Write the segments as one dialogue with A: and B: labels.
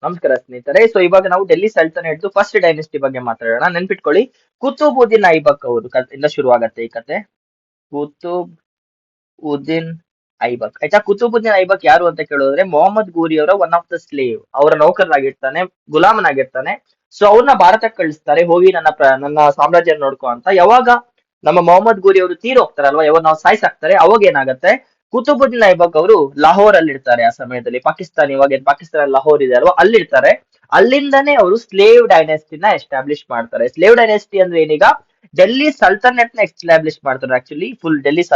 A: ನಮಸ್ಕಾರ ಸ್ನೇಹಿತರೆ. ಸೊ ಇವಾಗ ನಾವು ಡೆಲ್ಲಿ ಸಲ್ತನೇಟ್ ಫಸ್ಟ್ ಡೈನೆಸ್ಟಿ ಬಗ್ಗೆ ಮಾತಾಡೋಣ. ನೆನ್ಪಿಟ್ಕೊಳ್ಳಿ, ಕುತುಬುದ್ದೀನ್ ಐಬಕ್ ಅವರು ಇಂದ ಶುರು ಆಗತ್ತೆ ಈ ಕತೆ. ಕುತುಬ್ ಉದ್ದೀನ್ ಐಬಕ್, ಆಯ್ತಾ. ಕುತುಬುದ್ದೀನ್ ಐಬಕ್ ಯಾರು ಅಂತ ಕೇಳಿದ್ರೆ ಮೊಹಮ್ಮದ್ ಗೋರಿ ಅವರ ಒನ್ ಆಫ್ ದ ಸ್ಲೇವ್, ಅವರ ನೌಕರನಾಗಿರ್ತಾನೆ, ಗುಲಾಮನಾಗಿರ್ತಾನೆ. ಸೊ ಅವ್ರನ್ನ ಭಾರತಕ್ಕೆ ಕಳಿಸ್ತಾರೆ, ಹೋಗಿ ನನ್ನ ಸಾಮ್ರಾಜ್ಯ ನೋಡ್ಕೊ ಅಂತ. ಯಾವಾಗ ನಮ್ಮ ಮೊಹಮ್ಮದ್ ಗೋರಿ ಅವರು ತೀರ್ ಹೋಗ್ತಾರಲ್ವಾ, ಯಾವಾಗ ನಾವು ಸಾಯ್ಸಾಕ್ತಾರೆ, ಅವಾಗ ಏನಾಗತ್ತೆ, ಕುತುಬುದ್ದೀನ್ ಐಬಕ್ ಅವರು ಲಾಹೋರ್ ಅಲ್ಲಿ ಇರ್ತಾರೆ. ಆ ಸಮಯದಲ್ಲಿ ಪಾಕಿಸ್ತಾನ, ಇವಾಗ ಏನ್ ಪಾಕಿಸ್ತಾನ ಲಾಹೋರ್ ಇದೆ ಅಲ್ವಾ, ಅಲ್ಲಿರ್ತಾರೆ. ಅಲ್ಲಿಂದಾನೇ ಅವರು ಸ್ಲೇವ್ ಡೈನೆಸ್ಟಿನ ಎಸ್ಟಾಬ್ಲಿಷ್ ಮಾಡ್ತಾರೆ. ಸ್ಲೇವ್ ಡೈನೆಸ್ಟಿ ಅಂದ್ರೆ ಏನೀಗ ಡೆಲ್ಲಿ ಸಲ್ತನೆಟ್ ನ ಎಸ್ಟಾಬ್ಲಿಷ್ ಮಾಡ್ತಾರೆ. ಆಕ್ಚುಲಿ ಫುಲ್ ಡೆಲ್ಲಿ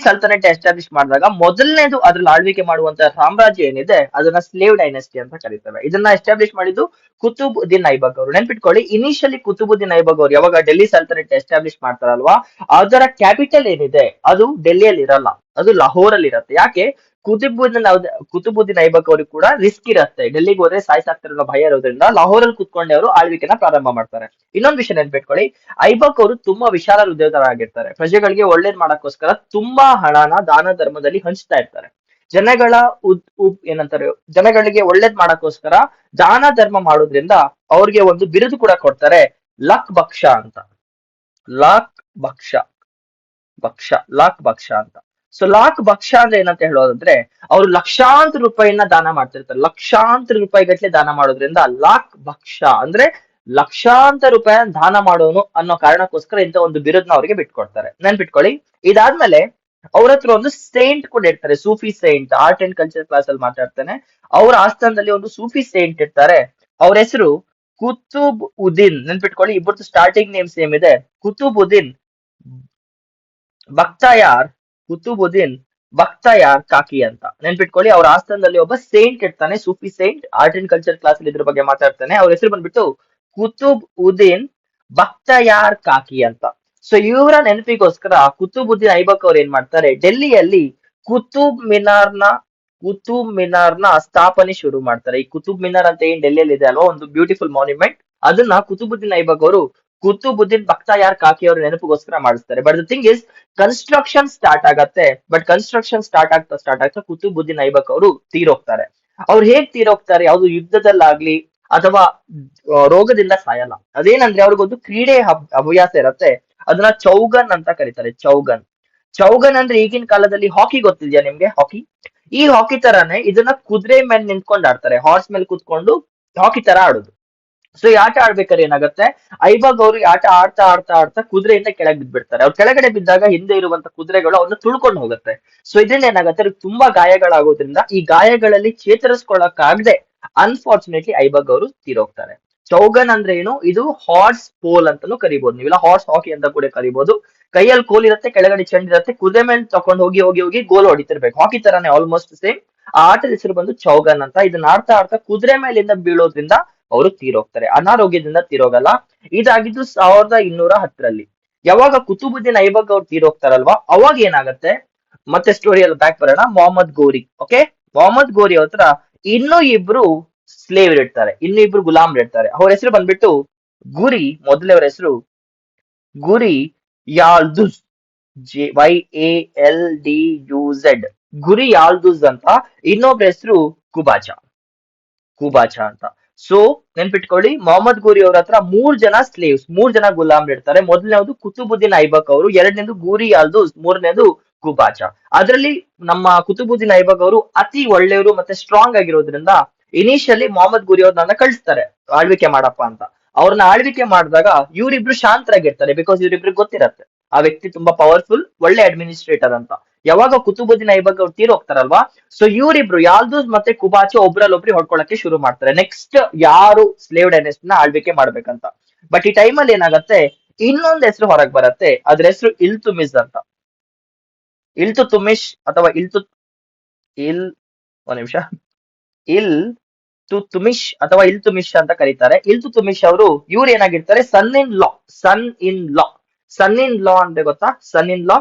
A: ಸಲ್ತನೆಟ್ ಎಸ್ಟಾಬ್ಲಿಷ್ ಮಾಡಿದಾಗ ಮೊದಲನೇದು ಅದ್ರಲ್ಲಿ ಆಳ್ವಿಕೆ ಮಾಡುವಂತ ಸಾಮ್ರಾಜ್ಯ ಏನಿದೆ ಅದನ್ನ ಸ್ಲೇವ್ ಡೈನೆಸ್ಟಿ ಅಂತ ಕರೀತೇವೆ. ಇದನ್ನ ಎಸ್ಟಾಬ್ಲಿಷ್ ಮಾಡಿದ್ದು ಕುತುಬುದ್ದೀನ್ ಐಬಕ್ ಅವರು. ನೆನ್ಪಿಟ್ಕೊಳ್ಳಿ, ಇನಿಷಿಯಲಿ ಕುತುಬುದ್ದೀನ್ ಐಬಕ್ ಅವರು ಯಾವಾಗ ಡೆಲ್ಲಿ ಸಲ್ತನೆಟ್ ಎಸ್ಟಾಬ್ಲಿಷ್ ಮಾಡ್ತಾರಲ್ವಾ, ಅದರ ಕ್ಯಾಪಿಟಲ್ ಏನಿದೆ ಅದು ಡೆಲ್ಲಿಯಲ್ಲಿ ಇರಲ್ಲ, ಅದು ಲಾಹೋರ್ ಅಲ್ಲಿ ಇರತ್ತೆ. ಯಾಕೆ? ಕುತುಬುದ್ದೀನ್ ಐಬಕ್ ಅವ್ರಿಗೆ ಕೂಡ ರಿಸ್ಕ್ ಇರತ್ತೆ, ಡೆಲ್ಲಿಗೆ ಹೋದ್ರೆ ಸಾಯ್ಸಾಕ್ತಾರೆ ಅನ್ನೋ ಭಯ ಇರೋದ್ರಿಂದ ಲಾಹೋರ್ ಅಲ್ಲಿ ಕುತ್ಕೊಂಡೆ ಅವರು ಆಳ್ವಿಕೆನ ಪ್ರಾರಂಭ ಮಾಡ್ತಾರೆ. ಇನ್ನೊಂದು ವಿಷಯ ನೆನ್ಪಿಟ್ಕೊಳ್ಳಿ, ಐಬಕ್ ಅವರು ತುಂಬಾ ವಿಶಾಲ ಹೃದಯದವರಾಗಿರ್ತಾರೆ. ಪ್ರಜೆಗಳಿಗೆ ಒಳ್ಳೇದ್ ಮಾಡಕ್ಕೋಸ್ಕರ ತುಂಬಾ ಹಣನ ದಾನ ಧರ್ಮದಲ್ಲಿ ಹಂಚ್ತಾ ಇರ್ತಾರೆ. ಜನಗಳ ಏನಂತಾರೆ, ಜನಗಳಿಗೆ ಒಳ್ಳೇದ್ ಮಾಡಕ್ಕೋಸ್ಕರ ದಾನ ಧರ್ಮ ಮಾಡೋದ್ರಿಂದ ಅವ್ರಿಗೆ ಒಂದು ಬಿರುದು ಕೂಡ ಕೊಡ್ತಾರೆ, ಲಕ್ ಬಕ್ಷ ಅಂತ. ಲಾಕ್ ಬಕ್ಷ ಭಕ್ಷ ಲಾಕ್ ಭಕ್ಷ ಅಂತ. ಸೊ ಲಾಕ್ ಭಕ್ಷ ಅಂದ್ರೆ ಏನಂತ ಹೇಳೋದಂದ್ರೆ, ಅವರು ಲಕ್ಷಾಂತರ ರೂಪಾಯಿನ ದಾನ ಮಾಡ್ತಿರ್ತಾರೆ. ಲಕ್ಷಾಂತರ ರೂಪಾಯಿ ಗಟ್ಲೆ ದಾನ ಮಾಡೋದ್ರಿಂದ ಲಾಕ್ ಭಕ್ಷ ಅಂದ್ರೆ ಲಕ್ಷಾಂತರ ರೂಪಾಯಿ ದಾನ ಮಾಡೋನು ಅನ್ನೋ ಕಾರಣಕ್ಕೋಸ್ಕರ ಇಂತ ಒಂದು ಬಿರುದ್ನ ಅವರಿಗೆ ಬಿಟ್ಕೊಡ್ತಾರೆ. ನೆನ್ಪಿಟ್ಕೊಳ್ಳಿ. ಇದಾದ್ಮೇಲೆ ಅವ್ರ ಹತ್ರ ಒಂದು ಸೇಂಟ್ ಕೂಡ ಇರ್ತಾರೆ, ಸೂಫಿ saint. Art and culture class ಅಲ್ಲಿ ಮಾತಾಡ್ತಾನೆ. ಅವ್ರ ಆಸ್ಥಾನದಲ್ಲಿ ಒಂದು ಸೂಫಿ ಸೇಂಟ್ ಇರ್ತಾರೆ. ಅವ್ರ ಹೆಸರು ಕುತುಬ್ ಉದ್ದೀನ್. ನೆನ್ಪಿಟ್ಕೊಳ್ಳಿ, ಇಬ್ಬರದು ಸ್ಟಾರ್ಟಿಂಗ್ ನೇಮ್ ಸೇಮ್ ಇದೆ, ಕುತುಬ್ ಉದ್ದೀನ್ ಬಕ್ತಾಯಾರ್. ಕುತುಬುದ್ದೀನ್ ಬಕ್ತಾಯಾರ್ ಕಾಕಿ ಅಂತ. ನೆನ್ಪಿಟ್ಕೊಳ್ಳಿ, ಅವ್ರ ಆಸ್ಥಾನದಲ್ಲಿ ಒಬ್ಬ ಸೇಂಟ್ ಇರ್ತಾನೆ, ಸೂಫಿ saint. Art and culture class ಅಲ್ಲಿ ಇದ್ರ ಬಗ್ಗೆ ಮಾತಾಡ್ತಾನೆ. ಅವ್ರ ಹೆಸರು ಬಂದ್ಬಿಟ್ಟು ಕುತುಬ್ ಉದ್ದೀನ್ ಬಕ್ತಾಯಾರ್ ಕಾಕಿ ಅಂತ. ಸೊ ಇವರ ನೆನಪಿಗೋಸ್ಕರ ಕುತುಬುದ್ದೀನ್ ಐಬಕ್ ಅವ್ರು ಏನ್ ಮಾಡ್ತಾರೆ, ಡೆಲ್ಲಿಯಲ್ಲಿ ಕುತುಬ್ ಮಿನಾರ್ನ ಕುತುಬ್ ಮಿನಾರ್ನ ಸ್ಥಾಪನೆ ಶುರು ಮಾಡ್ತಾರೆ. ಈ ಕುತುಬ್ ಮಿನಾರ್ ಅಂತ ಏನ್ ಡೆಲ್ಲಿಯಲ್ಲಿ ಇದೆ ಅಲ್ವಾ, ಒಂದು ಬ್ಯೂಟಿಫುಲ್ ಮಾನ್ಯುಮೆಂಟ್, ಅದನ್ನ ಕುತುಬುದ್ದೀನ್ ಐಬಕ್ ಅವರು ಕುತುಬುದ್ದೀನ್ ಬಕ್ತಾಯಾರ್ ಕಾಕಿ ಅವರ ನೆನಪಿಗೋಸ್ಕರ ಮಾಡಿಸ್ತಾರೆ. But the thing is, construction start ಆಗತ್ತೆ. ಬಟ್ ಕನ್ಸ್ಟ್ರಕ್ಷನ್ ಸ್ಟಾರ್ಟ್ ಆಗ್ತಾ ಕುತುಬುದ್ದೀನ್ ಐಬಕ್ ಅವರು ತೀರೋಗ್ತಾರೆ. ಅವ್ರು ಹೇಗ್ ತೀರೋಗ್ತಾರೆ, ಯಾವ್ದು ಯುದ್ಧದಲ್ಲಾಗ್ಲಿ ಅಥವಾ ರೋಗದಿಂದ ಸಾಯಲ್ಲ. ಅದೇನಂದ್ರೆ ಅವ್ರಿಗೊಂದು ಕ್ರೀಡೆ ಹವ್ಯಾಸ ಇರತ್ತೆ, ಅದನ್ನ ಚೌಗನ್ ಅಂತ ಕರೀತಾರೆ. ಚೌಗನ್. ಚೌಗನ್ ಅಂದ್ರೆ ಈಗಿನ ಕಾಲದಲ್ಲಿ ಹಾಕಿ ಗೊತ್ತಿದ್ಯಾ ನಿಮ್ಗೆ? ಹಾಕಿ. ಈ ಹಾಕಿ ತರಾನೇ ಇದನ್ನ ಕುದುರೆ ಮೇಲೆ ನಿಂತ್ಕೊಂಡು ಆಡ್ತಾರೆ, ಹಾರ್ಸ್ ಮೇಲೆ ಕುತ್ಕೊಂಡು ಹಾಕಿ ತರ ಆಡೋದು. ಸೊ ಈ ಆಟ ಆಡ್ಬೇಕಾದ್ರೆ ಏನಾಗುತ್ತೆ, ಐಬಾಗ್ ಅವರು ಈ ಆಟ ಆಡ್ತಾ ಆಡ್ತಾ ಆಡ್ತಾ ಕುದುರೆಯಿಂದ ಕೆಳಗೆ ಬಿದ್ಬಿಡ್ತಾರೆ. ಅವ್ರು ಕೆಳಗಡೆ ಬಿದ್ದಾಗ ಹಿಂದೆ ಇರುವಂತ ಕುದುರೆಗಳು ಅವ್ರನ್ನ ತುಳ್ಕೊಂಡು ಹೋಗುತ್ತೆ. ಸೊ ಇದರಿಂದ ಏನಾಗುತ್ತೆ, ಅವ್ರಿಗೆ ತುಂಬಾ ಗಾಯಗಳಾಗೋದ್ರಿಂದ ಈ ಗಾಯಗಳಲ್ಲಿ ಚೇತರಿಸ್ಕೊಳಕ್ಕಾಗದೆ ಅನ್ಫಾರ್ಚುನೇಟ್ಲಿ ಐಬಾಗ್ ಅವರು ತೀರೋಗ್ತಾರೆ. ಚೌಗನ್ ಅಂದ್ರೆ ಏನು, ಇದು ಹಾರ್ಸ್ ಪೋಲ್ ಅಂತಾನು ಕರಿಬಹುದು, ನೀವೆಲ್ಲ ಹಾರ್ಸ್ ಹಾಕಿ ಅಂತ ಕೂಡ ಕರಿಬಹುದು. ಕೈಯಲ್ಲಿ ಕೋಲ್ ಇರುತ್ತೆ, ಕೆಳಗಡೆ ಚೆಂಡ್ ಇರುತ್ತೆ, ಕುದುರೆ ಮೇಲೆ ತಕೊಂಡು ಹೋಗಿ ಹೋಗಿ ಹೋಗಿ ಗೋಲ್ ಹೊಡಿತಿರ್ಬೇಕು. ಹಾಕಿ ತರಾನೇ ಆಲ್ಮೋಸ್ಟ್ ಸೇಮ್. ಆ ಆಟದ ಹೆಸರು ಬಂದು ಚೌಗನ್ ಅಂತ. ಇದನ್ನ ಆಡ್ತಾ ಆಡ್ತಾ ಕುದುರೆ ಮೇಲಿಂದ ಬೀಳೋದ್ರಿಂದ ಅವರು ತೀರೋಗ್ತಾರೆ, ಅನಾರೋಗ್ಯದಿಂದ ತೀರೋಗಲ್ಲ. ಇದಾಗಿದ್ದು 1210ರಲ್ಲಿ. ಯಾವಾಗ ಕುತುಬುದ್ದೀನ್ ಐಬಕ್ ಅವ್ರು ತೀರೋಗ್ತಾರಲ್ವಾ, ಅವಾಗ ಏನಾಗತ್ತೆ, ಮತ್ತೆ ಸ್ಟೋರಿಯಲ್ಲಿ ಬ್ಯಾಕ್ ಬರೋಣ. ಮೊಹಮ್ಮದ್ ಗೋರಿ. ಓಕೆ, ಮೊಹಮ್ಮದ್ ಗೋರಿ ಹತ್ರ ಇನ್ನೂ ಇಬ್ರು ಸ್ಲೇವ್ ಇರ್ತಾರೆ, ಇನ್ನೂ ಇಬ್ರು ಗುಲಾಮ್ ಇರ್ತಾರೆ. ಅವ್ರ ಹೆಸರು ಬಂದ್ಬಿಟ್ಟು ಗುರಿ. ಮೊದಲವರ ಹೆಸರು ಗುರಿ ಯಾಲ್ದುಜ್, YALDUZ, ಗುರಿ ಯಾಲ್ದುಜ್ ಅಂತ. ಇನ್ನೊಬ್ರ ಹೆಸರು ಕುಬಾಚಾ, ಕುಬಾಚಾ ಅಂತ. ಸೊ ನೆನ್ಪಿಟ್ಕೊಳ್ಳಿ, ಮೊಹಮ್ಮದ್ ಗೋರಿ ಅವ್ರ ಹತ್ರ 3 ಜನ ಸ್ಲೇವ್ಸ್, 3 ಜನ ಗುಲಾಮ್ ಇರ್ತಾರೆ. ಮೊದಲನೇದು ಕುತುಬುದ್ದೀನ್ ಐಬಕ್ ಅವರು, ಎರಡನೇದು ಗೂರಿ ಯಾಲ್ದುಜ್, ಮೂರನೇದು ಕುಬಾಚಾ. ಅದರಲ್ಲಿ ನಮ್ಮ ಕುತುಬುದ್ದೀನ್ ಐಬಕ್ ಅವರು ಅತಿ ಒಳ್ಳೆಯವರು ಮತ್ತೆ ಸ್ಟ್ರಾಂಗ್ ಆಗಿರೋದ್ರಿಂದ ಇನಿಷಿಯಲಿ ಮೊಹಮ್ಮದ್ ಗೋರಿ ಅವ್ರನ್ನ ಕಳಿಸ್ತಾರೆ ಆಳ್ವಿಕೆ ಮಾಡಪ್ಪ ಅಂತ. ಅವ್ರನ್ನ ಆಳ್ವಿಕೆ ಮಾಡಿದಾಗ ಇವರಿಬ್ರು ಶಾಂತರಾಗಿರ್ತಾರೆ, ಬಿಕಾಸ್ ಇವರಿಬ್ರಿಗೆ ಗೊತ್ತಿರತ್ತೆ ಆ ವ್ಯಕ್ತಿ ತುಂಬಾ ಪವರ್ಫುಲ್, ಒಳ್ಳೆ ಅಡ್ಮಿನಿಸ್ಟ್ರೇಟರ್ ಅಂತ. ಯಾವಾಗ ಕುತುಬುದ್ದೀನ್ ಐಬಕ್ ಅವ್ರು ತೀರೋಗ್ತಾರಲ್ವಾ, ಸೊ ಇವರಿಬ್ರು ಯಾಲ್ದೂಸ್ ಮತ್ತೆ ಕುಬಾಚಾ ಒಬ್ರಲ್ಲೊಬ್ರಿ ಹೊಡ್ಕೊಳಕ್ಕೆ ಶುರು ಮಾಡ್ತಾರೆ, ನೆಕ್ಸ್ಟ್ ಯಾರು ಸ್ಲೇವ್ ಡೈನೆಸ್ಟ್ ನ ಆಳ್ವಿಕೆ ಮಾಡ್ಬೇಕಂತ. ಬಟ್ ಈ ಟೈಮಲ್ಲಿ ಏನಾಗತ್ತೆ, ಇನ್ನೊಂದ್ ಹೆಸರು ಹೊರಗ್ ಬರತ್ತೆ, ಅದ್ರ ಹೆಸರು ಇಲ್ತುಮಿಸ್ ಅಂತ. ಇಲ್ತುಮಿಶ್ ಅಥವಾ ಒಂದ್ ನಿಮಿಷ, ಇಲ್ ತುಮಿಶ್ ಅಥವಾ ಇಲ್ತುಮಿಶ್ ಅಂತ ಕರೀತಾರೆ. ಇಲ್ತುಮಿಶ್ ಅವರು, ಇವ್ರು ಏನಾಗಿರ್ತಾರೆ, ಸನ್ ಇನ್ ಲಾ. ಸನ್ ಇನ್ ಲಾ ಅಂದ್ರೆ ಗೊತ್ತಾ? ಸನ್ ಇನ್ ಲಾ,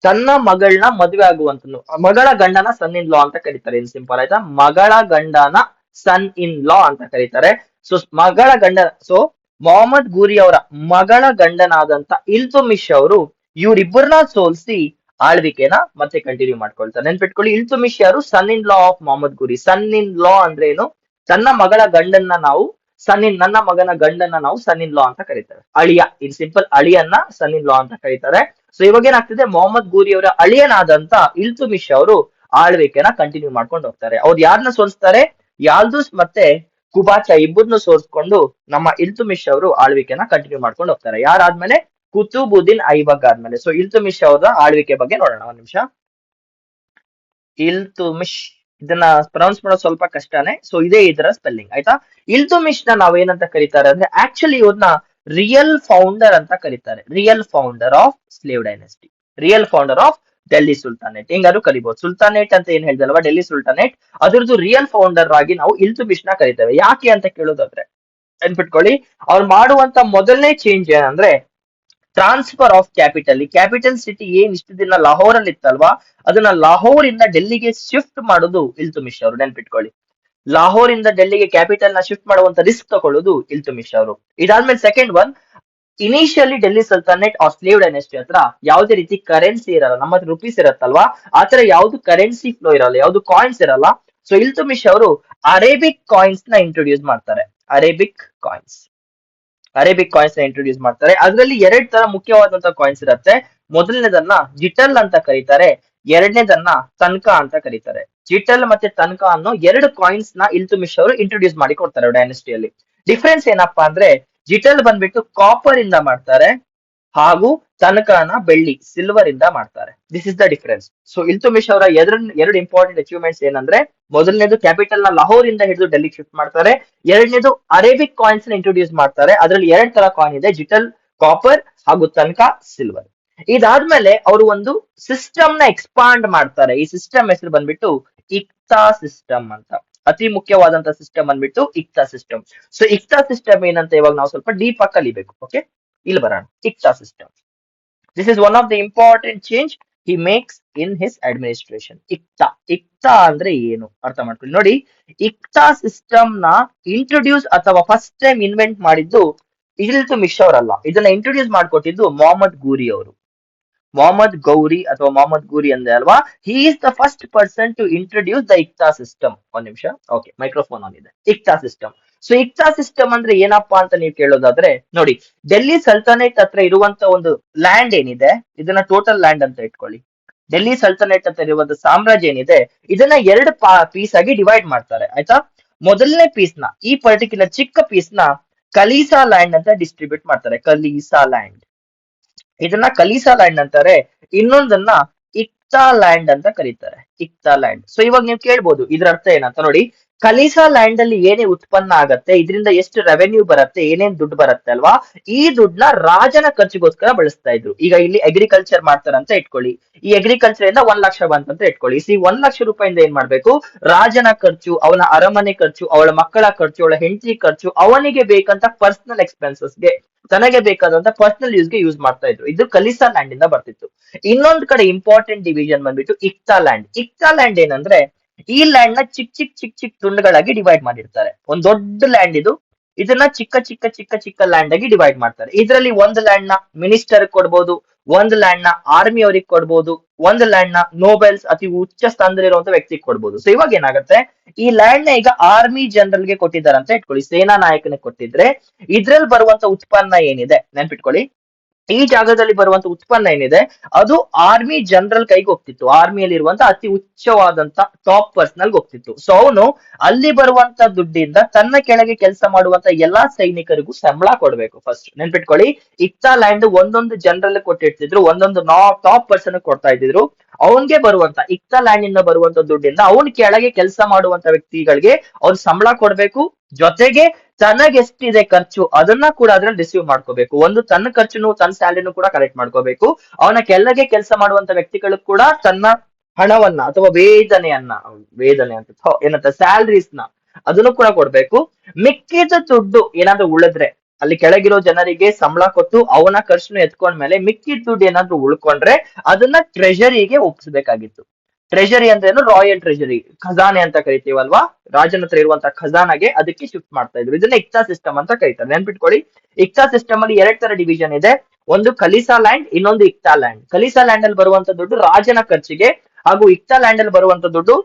A: ತನ್ನ ಮಗಳನ್ನ ಮದುವೆ ಆಗುವಂತನು, ಮಗಳ ಗಂಡನ ಸನ್ ಇನ್ ಲಾ ಅಂತ ಕರೀತಾರೆ. ಇನ್ ಸಿಂಪಲ್ ಆಯ್ತಾ, ಮಗಳ ಗಂಡನ ಸನ್ ಇನ್ ಲಾ ಅಂತ ಕರೀತಾರೆ. ಸೊ ಮಗಳ ಗಂಡ, ಸೊ ಮೊಹಮ್ಮದ್ ಗೋರಿ ಅವರ ಮಗಳ ಗಂಡನಾದಂತ ಇಲ್ತುಮಿಶ್ ಅವರು ಇವರಿಬ್ಬರನ್ನ ಸೋಲಿಸಿ ಆಳ್ವಿಕೆನ ಮತ್ತೆ ಕಂಟಿನ್ಯೂ ಮಾಡ್ಕೊಳ್ತಾರೆ. ನೆನ್ಪಿಟ್ಕೊಳ್ಳಿ, ಇಲ್ತುಮಿಶ್ ಯಾರು? ಸನ್ ಇನ್ ಲಾ ಆಫ್ ಮೊಹಮ್ಮದ್ ಘೋರಿ. ಸನ್ ಇನ್ ಲಾ ಅಂದ್ರೆ ಏನು? ತನ್ನ ಮಗಳ ಗಂಡನ್ನ ನಾವು ನನ್ನ ಮಗನ ಗಂಡನ್ನ ನಾವು ಸನ್ ಇನ್ ಲಾ ಅಂತ ಕರೀತಾರೆ. ಅಳಿಯ, ಇನ್ ಸಿಂಪಲ್ ಅಳಿಯನ್ನ ಸನ್ ಇನ್ ಲಾ ಅಂತ ಕರೀತಾರೆ. ಸೊ ಇವಾಗ ಏನಾಗ್ತಿದೆ, ಮೊಹಮ್ಮದ್ ಘೋರಿ ಅವರ ಅಳಿಯನಾದಂತ ಇಲ್ತುಮಿಶ್ ಅವರು ಆಳ್ವಿಕೆನ ಕಂಟಿನ್ಯೂ ಮಾಡ್ಕೊಂಡು ಹೋಗ್ತಾರೆ. ಅವ್ರು ಯಾರನ್ನ ಸೋಲಿಸ್ತಾರೆ? ಯಾಲ್ದೂಸ್ ಮತ್ತೆ ಕುಬಾಚ ಇಬ್ಬರನ್ನು ಸೋರಿಸ್ಕೊಂಡು ನಮ್ಮ ಇಲ್ತುಮಿಶ್ ಅವರು ಆಳ್ವಿಕೆನ ಕಂಟಿನ್ಯೂ ಮಾಡ್ಕೊಂಡು ಹೋಗ್ತಾರೆ. ಯಾರಾದ್ಮೇಲೆ? ಕುತುಬುದ್ದೀನ್ ಐಬಕ್ ಆದ್ಮೇಲೆ. ಸೊ ಇಲ್ತುಮಿಶ್ ಅವರ ಆಳ್ವಿಕೆ ಬಗ್ಗೆ ನೋಡೋಣ ಒಂದ್ ನಿಮಿಷ. ಇಲ್ತುಮಿಶ್, ಇದನ್ನ ಪ್ರೊನೌನ್ಸ್ ಮಾಡೋದು ಸ್ವಲ್ಪ ಕಷ್ಟನೇ. ಸೊ ಇದೇ ಇದರ ಸ್ಪೆಲ್ಲಿಂಗ್, ಆಯ್ತಾ? ಇಲ್ತುಮಿಶ್ ನ ನಾವ್ ಏನಂತ ಕರೀತಾರೆ ಅಂದ್ರೆ, ಆಕ್ಚುಲಿ ಇವ್ರನ್ನ ರಿಯಲ್ ಫೌಂಡರ್ ಅಂತ ಕರೀತಾರೆ. Real founder of slave dynasty, real founder of Delhi ಸುಲ್ತಾನೇಟ್, ಹೆಂಗಾದ್ರು ಕರಿಬಹುದು. ಸುಲ್ತಾನೇಟ್ ಅಂತ ಏನ್ ಹೇಳ್ದಲ್ವಾ, ಡೆಲ್ಲಿ ಸುಲ್ತಾನೇಟ್, ಅದ್ರದ್ದು ರಿಯಲ್ ಫೌಂಡರ್ ಆಗಿ ನಾವು ಇಲ್ತುಮಿಶ್ ನ ಕರಿತೇವೆ. ಯಾಕೆ ಅಂತ ಕೇಳೋದಾದ್ರೆ, ನೆನ್ಪಿಟ್ಕೊಳ್ಳಿ, ಅವ್ರು ಮಾಡುವಂತ ಮೊದಲನೇ ಚೇಂಜ್ ಏನಂದ್ರೆ ಟ್ರಾನ್ಸ್ಫರ್ ಆಫ್ ಕ್ಯಾಪಿಟಲ್. ಈ ಕ್ಯಾಪಿಟಲ್ ಸಿಟಿ ಏನ್ ಇಷ್ಟು ದಿನ ಲಾಹೋರ್ ಅಲ್ಲಿ ಇತ್ತಲ್ವಾ, ಅದನ್ನ ಲಾಹೋರ್ ಇಂದ ಡೆಲ್ಲಿಗೆ ಶಿಫ್ಟ್ ಮಾಡೋದು ಇಲ್ತುಮಿಶ್ ಅವರು. ನೆನ್ಪಿಟ್ಕೊಳ್ಳಿ, ಲಾಹೋರ್ ಇಂದ ಡೆಲ್ಲಿಗೆ ಕ್ಯಾಪಿಟಲ್ ನ ಶಿಫ್ಟ್ ಮಾಡುವಂತ ರಿಸ್ಕ್ ತಗೊಳ್ಳೋದು ಇಲ್ತುಮಿಶ್ ಅವರು. ಇದಾದ್ಮೇಲೆ second one, initially Delhi sultanate or slave dynasty ಹತ್ರ ಯಾವುದೇ ರೀತಿ ಕರೆನ್ಸಿ ಇರಲ್ಲ. ನಮ್ಮ ಹತ್ರ ರುಪೀಸ್ ಇರತ್ತಲ್ವಾ, ಆತರ ಯಾವ್ದು ಕರೆನ್ಸಿ ಫ್ಲೋ ಇರಲ್ಲ, ಯಾವ್ದು ಕಾಯಿನ್ಸ್ ಇರಲ್ಲ. ಸೊ ಇಲ್ತುಮಿಶ್ ಅವರು ಅರೇಬಿಕ್ ಕಾಯಿನ್ಸ್ ನ ಇಂಟ್ರೊಡ್ಯೂಸ್ ಮಾಡ್ತಾರೆ. ಅರೇಬಿಕ್ ಕಾಯಿನ್ಸ್, ಅರೇಬಿಕ್ ಕಾಯಿನ್ಸ್ ನ ಇಂಟ್ರೊಡ್ಯೂಸ್ ಮಾಡ್ತಾರೆ. ಅದರಲ್ಲಿ ಎರಡ್ ತರ ಮುಖ್ಯವಾದಂತಹ ಕಾಯಿನ್ಸ್ ಇರುತ್ತೆ. ಮೊದಲನೇದನ್ನ ಜಿಟಲ್ ಅಂತ ಕರೀತಾರೆ, ಎರಡನೇದನ್ನ ತನ್ಕಾ ಅಂತ ಕರೀತಾರೆ. ಜಿಟಲ್ ಮತ್ತೆ ತನ್ಕಾ ಅನ್ನೋ ಎರಡು ಕಾಯಿನ್ಸ್ ನ ಇಲ್ತುಮಿಶ್ ಅವರು ಇಂಟ್ರೊಡ್ಯೂಸ್ ಮಾಡಿ ಕೊಡ್ತಾರೆ ಡೈನೆಸ್ಟಿಯಲ್ಲಿ. ಡಿಫ್ರೆನ್ಸ್ ಏನಪ್ಪಾ ಅಂದ್ರೆ, ಜಿಟಲ್ ಬಂದ್ಬಿಟ್ಟು ಕಾಪರ್ ಇಂದ ಮಾಡ್ತಾರೆ, ಹಾಗೂ ತನಕನ ಬೆಳ್ಳಿ ಸಿಲ್ವರ್ ಇಂದ ಮಾಡ್ತಾರೆ. This is the difference. So Iltutmish ಅವರ ಎರಡು ಇಂಪಾರ್ಟೆಂಟ್ ಅಚೀವ್ಮೆಂಟ್ಸ್ ಏನಂದ್ರೆ, ಮೊದಲನೇದು ಕ್ಯಾಪಿಟಲ್ ನ ಲಾಹೋರ್ ಇಂದ ಹಿಡಿದು ಡೆಲ್ಲಿ ಶಿಫ್ಟ್ ಮಾಡ್ತಾರೆ, ಎರಡನೇದು ಅರೇಬಿಕ್ ಕಾಯಿನ್ಸ್ ನ ಇಂಟ್ರೊಡ್ಯೂಸ್ ಮಾಡ್ತಾರೆ. ಅದರಲ್ಲಿ ಎರಡ್ ತರ ಕಾಯಿನ್ ಇದೆ, ಜಿಟಲ್ ಕಾಪರ್ ಹಾಗೂ ತನಕ ಸಿಲ್ವರ್. ಇದಾದ್ಮೇಲೆ ಅವರು ಒಂದು ಸಿಸ್ಟಮ್ ನ ಎಕ್ಸ್ಪಾಂಡ್ ಮಾಡ್ತಾರೆ. ಈ ಸಿಸ್ಟಮ್ ಹೆಸರು ಬಂದ್ಬಿಟ್ಟು ಇಕ್ತಾ ಸಿಸ್ಟಮ್ ಅಂತ. ಅತಿ ಮುಖ್ಯವಾದಂತ ಸಿಸ್ಟಮ್ ಬಂದ್ಬಿಟ್ಟು ಇಕ್ತಾ ಸಿಸ್ಟಮ್. ಸೊ ಇಕ್ತಾ ಸಿಸ್ಟಮ್ ಏನಂತ ಇವಾಗ ನಾವು ಸ್ವಲ್ಪ ಡೀಪ್ ಆಗಿ ಕಲಿಬೇಕು. ಓಕೆ, ಇಲ್ಲಿ ಬರೋಣ. Iqta system, this is one of the important change he makes in his administration. Iqta ಅಂದ್ರೆ ಏನು ಅರ್ಥ ಮಾಡ್ಕೊಳ್ಳಿ. ನೋಡಿ, ಇಕ್ತಾ ಸಿಸ್ಟಮ್ ನ ಇಂಟ್ರೊಡ್ಯೂಸ್ ಅಥವಾ ಫಸ್ಟ್ ಟೈಮ್ ಇನ್ವೆಂಟ್ ಮಾಡಿದ್ದು ಇಲ್ತುಮಿಶ್ ಅವರಲ್ಲ. ಇದನ್ನ ಇಂಟ್ರೊಡ್ಯೂಸ್ ಮಾಡ್ಕೊಟ್ಟಿದ್ದು ಮೊಹಮ್ಮದ್ ಘೋರಿ ಅವರು. ಮೊಹಮ್ಮದ್ ಗೌರಿ ಅಥವಾ ಮೊಹಮ್ಮದ್ ಘೋರಿ ಅಂದೆ ಅಲ್ವಾ, he is the first person to introduce the iqta system. ಒಂದ್ ನಿಮಿಷ, ಓಕೆ, ಮೈಕ್ರೋಫೋನ್ ಆನ್ ಇದೆ. Iqta system. So iqta system ಅಂದ್ರೆ ಏನಪ್ಪಾ ಅಂತ ನೀವು ಕೇಳೋದಾದ್ರೆ, ನೋಡಿ, ಡೆಲ್ಲಿ ಸಲ್ತನೇಟ್ ಹತ್ರ ಇರುವಂತ ಒಂದು ಲ್ಯಾಂಡ್ ಏನಿದೆ, ಇದನ್ನ ಟೋಟಲ್ ಲ್ಯಾಂಡ್ ಅಂತ ಇಟ್ಕೊಳ್ಳಿ. ಡೆಲ್ಲಿ ಸಲ್ತನೇಟ್ ಹತ್ರ ಇರುವಂತ ಸಾಮ್ರಾಜ್ಯ ಏನಿದೆ, ಇದನ್ನ ಎರಡು ಪೀಸ್ ಆಗಿ ಡಿವೈಡ್ ಮಾಡ್ತಾರೆ, ಆಯ್ತಾ? ಮೊದಲನೇ ಪೀಸ್ ನ, ಈ ಪರ್ಟಿಕ್ಯುಲರ್ ಚಿಕ್ಕ ಪೀಸ್ ನ ಕಲೀಸಾ ಲ್ಯಾಂಡ್ ಅಂತ ಡಿಸ್ಟ್ರಿಬ್ಯೂಟ್ ಮಾಡ್ತಾರೆ. ಕಲೀಸಾ ಲ್ಯಾಂಡ್, ಇದನ್ನ ಕಲೀಸಾ ಲ್ಯಾಂಡ್ ಅಂತಾರೆ. ಇನ್ನೊಂದನ್ನ ಇಕ್ತಾ ಲ್ಯಾಂಡ್ ಅಂತ ಕರೀತಾರೆ, ಇಕ್ತಾ ಲ್ಯಾಂಡ್. ಸೊ ಇವಾಗ ನೀವು ಕೇಳ್ಬೋದು ಇದ್ರ ಅರ್ಥ ಏನಂತ. ನೋಡಿ, ಕಲೀಸಾ ಲ್ಯಾಂಡ್ ಅಲ್ಲಿ ಏನೇ ಉತ್ಪನ್ನ ಆಗತ್ತೆ, ಇದರಿಂದ ಎಷ್ಟು ರೆವೆನ್ಯೂ ಬರುತ್ತೆ, ಏನೇನ್ ದುಡ್ಡು ಬರುತ್ತೆ ಅಲ್ವಾ, ಈ ದುಡ್ಡನ್ನ ರಾಜನ ಖರ್ಚಿಗೋಸ್ಕರ ಬಳಸ್ತಾ ಇದ್ರು. ಈಗ ಇಲ್ಲಿ ಅಗ್ರಿಕಲ್ಚರ್ ಮಾಡ್ತಾರಂತ ಇಟ್ಕೊಳ್ಳಿ, ಈ ಅಗ್ರಿಕಲ್ಚರ್ ಇಂದ 1,00,000 ಬಂತಂತ ಇಟ್ಕೊಳ್ಳಿ. ಈ 1,00,000 ರೂಪಾಯಿಂದ ಏನ್ ಮಾಡ್ಬೇಕು, ರಾಜನ ಖರ್ಚು, ಅವನ ಅರಮನೆ ಖರ್ಚು, ಅವಳ ಮಕ್ಕಳ ಖರ್ಚು, ಅವಳ ಹೆಂಡತಿ ಖರ್ಚು, ಅವನಿಗೆ ಬೇಕಂತ ಪರ್ಸನಲ್ ಎಕ್ಸ್ಪೆನ್ಸಸ್ಗೆ, ತನಗೆ ಬೇಕಾದಂತ ಪರ್ಸನಲ್ ಯೂಸ್ಗೆ ಯೂಸ್ ಮಾಡ್ತಾ ಇದ್ರು. ಇದು ಕಲಿಸಾ ಲ್ಯಾಂಡ್ ಇಂದ ಬರ್ತಿತ್ತು. ಇನ್ನೊಂದ್ ಕಡೆ ಇಂಪಾರ್ಟೆಂಟ್ ಡಿವಿಷನ್ ಬಂದ್ಬಿಟ್ಟು ಇಕ್ತಾ ಲ್ಯಾಂಡ್. ಇಕ್ತಾ ಲ್ಯಾಂಡ್ ಏನಂದ್ರೆ, ಈ ಲ್ಯಾಂಡ್ ನ ಚಿಕ್ಕ ತುಂಡುಗಳಾಗಿ ಡಿವೈಡ್ ಮಾಡಿರ್ತಾರೆ. ಒಂದ್ ದೊಡ್ಡ ಲ್ಯಾಂಡ್ ಇದು, ಇದನ್ನ ಚಿಕ್ಕ ಲ್ಯಾಂಡ್ ಆಗಿ ಡಿವೈಡ್ ಮಾಡ್ತಾರೆ. ಇದರಲ್ಲಿ ಒಂದ್ ಲ್ಯಾಂಡ್ ನ ಮಿನಿಸ್ಟರ್ ಕೊಡ್ಬೋದು, ಒಂದ್ ಲ್ಯಾಂಡ್ ನ ಆರ್ಮಿ ಅವ್ರಿಗೆ ಕೊಡ್ಬೋದು, ಒಂದ್ ಲ್ಯಾಂಡ್ ನ ನೋಬೆಲ್ಸ್, ಅತಿ ಉಚ್ಚ ಸ್ಥಾನದಲ್ಲಿರುವಂತ ವ್ಯಕ್ತಿಗೆ ಕೊಡ್ಬೋದು. ಸೊ ಇವಾಗ ಏನಾಗುತ್ತೆ, ಈ ಲ್ಯಾಂಡ್ ನ ಈಗ ಆರ್ಮಿ ಜನರಲ್ ಗೆ ಕೊಟ್ಟಿದ್ದಾರೆ ಅಂತ ಇಟ್ಕೊಳ್ಳಿ, ಸೇನಾ ನಾಯಕನಿಗೆ ಕೊಟ್ಟಿದ್ರೆ, ಇದ್ರಲ್ಲಿ ಬರುವಂತ ಉತ್ಪನ್ನ ಏನಿದೆ ನೆನ್ಪಿಟ್ಕೊಳ್ಳಿ, ಈ ಜಾಗದಲ್ಲಿ ಬರುವಂತ ಉತ್ಪನ್ನ ಏನಿದೆ ಅದು ಆರ್ಮಿ ಜನರಲ್ ಕೈಗೆ ಹೋಗ್ತಿತ್ತು. ಆರ್ಮಿಯಲ್ಲಿ ಇರುವಂತ ಅತಿ ಉಚ್ಚವಾದಂತ ಟಾಪ್ ಪರ್ಸನಲ್ ಹೋಗ್ತಿತ್ತು. ಸೊ ಅವನು ಅಲ್ಲಿ ಬರುವಂತ ದುಡ್ಡಿಂದ ತನ್ನ ಕೆಳಗೆ ಕೆಲಸ ಮಾಡುವಂತ ಎಲ್ಲಾ ಸೈನಿಕರಿಗೂ ಸಂಬಳ ಕೊಡ್ಬೇಕು. ಫಸ್ಟ್ ನೆನ್ಪಿಟ್ಕೊಳ್ಳಿ, ಇಕ್ತಾ ಲ್ಯಾಂಡ್ ಒಂದೊಂದು ಜನರಲ್ ಕೊಟ್ಟಿರ್ತಿದ್ರು, ಒಂದೊಂದು ಟಾಪ್ ಪರ್ಸನ್ ಕೊಡ್ತಾ ಇದ್ದಿದ್ರು. ಅವನ್ಗೆ ಬರುವಂತ ಇಕ್ತಾ ಲ್ಯಾಂಡ್ ಇಂದ ಬರುವಂತ ದುಡ್ಡಿಂದ ಅವನ್ ಕೆಳಗೆ ಕೆಲಸ ಮಾಡುವಂತ ವ್ಯಕ್ತಿಗಳಿಗೆ ಅವ್ರು ಸಂಬಳ ಕೊಡ್ಬೇಕು. ಜೊತೆಗೆ ತನಗೆಷ್ಟಿದೆ ಖರ್ಚು ಅದನ್ನ ಕೂಡ ಅದ್ರಲ್ಲಿ ರಿಸೀವ್ ಮಾಡ್ಕೋಬೇಕು. ಒಂದು ತನ್ನ ಖರ್ಚುನು ತನ್ನ ಸ್ಯಾಲರಿನೂ ಕೂಡ ಕಲೆಕ್ಟ್ ಮಾಡ್ಕೋಬೇಕು. ಅವನ ಕೆಳಗೆ ಕೆಲಸ ಮಾಡುವಂತ ವ್ಯಕ್ತಿಗಳು ಕೂಡ ತನ್ನ ಹಣವನ್ನ ಅಥವಾ ವೇದನೆ ಅಂತ ಏನಂತ ಸ್ಯಾಲರೀಸ್ ನ ಅದನ್ನು ಕೂಡ ಕೊಡ್ಬೇಕು. ಮಿಕ್ಕಿದ ದುಡ್ಡು ಏನಾದ್ರೂ ಉಳಿದ್ರೆ, ಅಲ್ಲಿ ಕೆಳಗಿರೋ ಜನರಿಗೆ ಸಂಬಳ ಕೊಟ್ಟು ಅವನ ಖರ್ಚುನು ಎತ್ಕೊಂಡ್ಮೇಲೆ ಮಿಕ್ಕಿದ ದುಡ್ಡು ಏನಾದ್ರೂ ಉಳ್ಕೊಂಡ್ರೆ ಅದನ್ನ ಟ್ರೆಜರಿಗೆ ಒಪ್ಪಿಸಬೇಕಾಗಿತ್ತು. ಟ್ರೆಜರಿ ಅಂದ್ರೆ ಏನು, ರಾಯಲ್ ಟ್ರೆಜರಿ, ಖಜಾನೆ ಅಂತ ಕರಿತೀವಲ್ವಾ, ರಾಜನ ಹತ್ರ ಇರುವಂತ ಖಜಾನಾಗೆ ಅದಕ್ಕೆ ಶಿಫ್ಟ್ ಮಾಡ್ತಾ ಇದ್ರು. ಇದನ್ನ ಇಕ್ತಾ ಸಿಸ್ಟಮ್ ಅಂತ ಕರೀತಾರೆ. ನೆನ್ಪಿಟ್ಕೊಳ್ಳಿ, ಇಕ್ತಾ ಸಿಸ್ಟಮ್ ಅಲ್ಲಿ ಎರಡ್ ತರ ಡಿವಿಷನ್ ಇದೆ. ಒಂದು ಖಲೀಸಾ ಲ್ಯಾಂಡ್, ಇನ್ನೊಂದು ಇಕ್ತಾ ಲ್ಯಾಂಡ್. ಖಲೀಸಾ ಲ್ಯಾಂಡ್ ಅಲ್ಲಿ ಬರುವಂತ ದುಡ್ಡು ರಾಜನ ಖರ್ಚಿಗೆ, ಹಾಗೂ ಇಕ್ತಾ ಲ್ಯಾಂಡ್ ಅಲ್ಲಿ ಬರುವಂತ ದುಡ್ಡು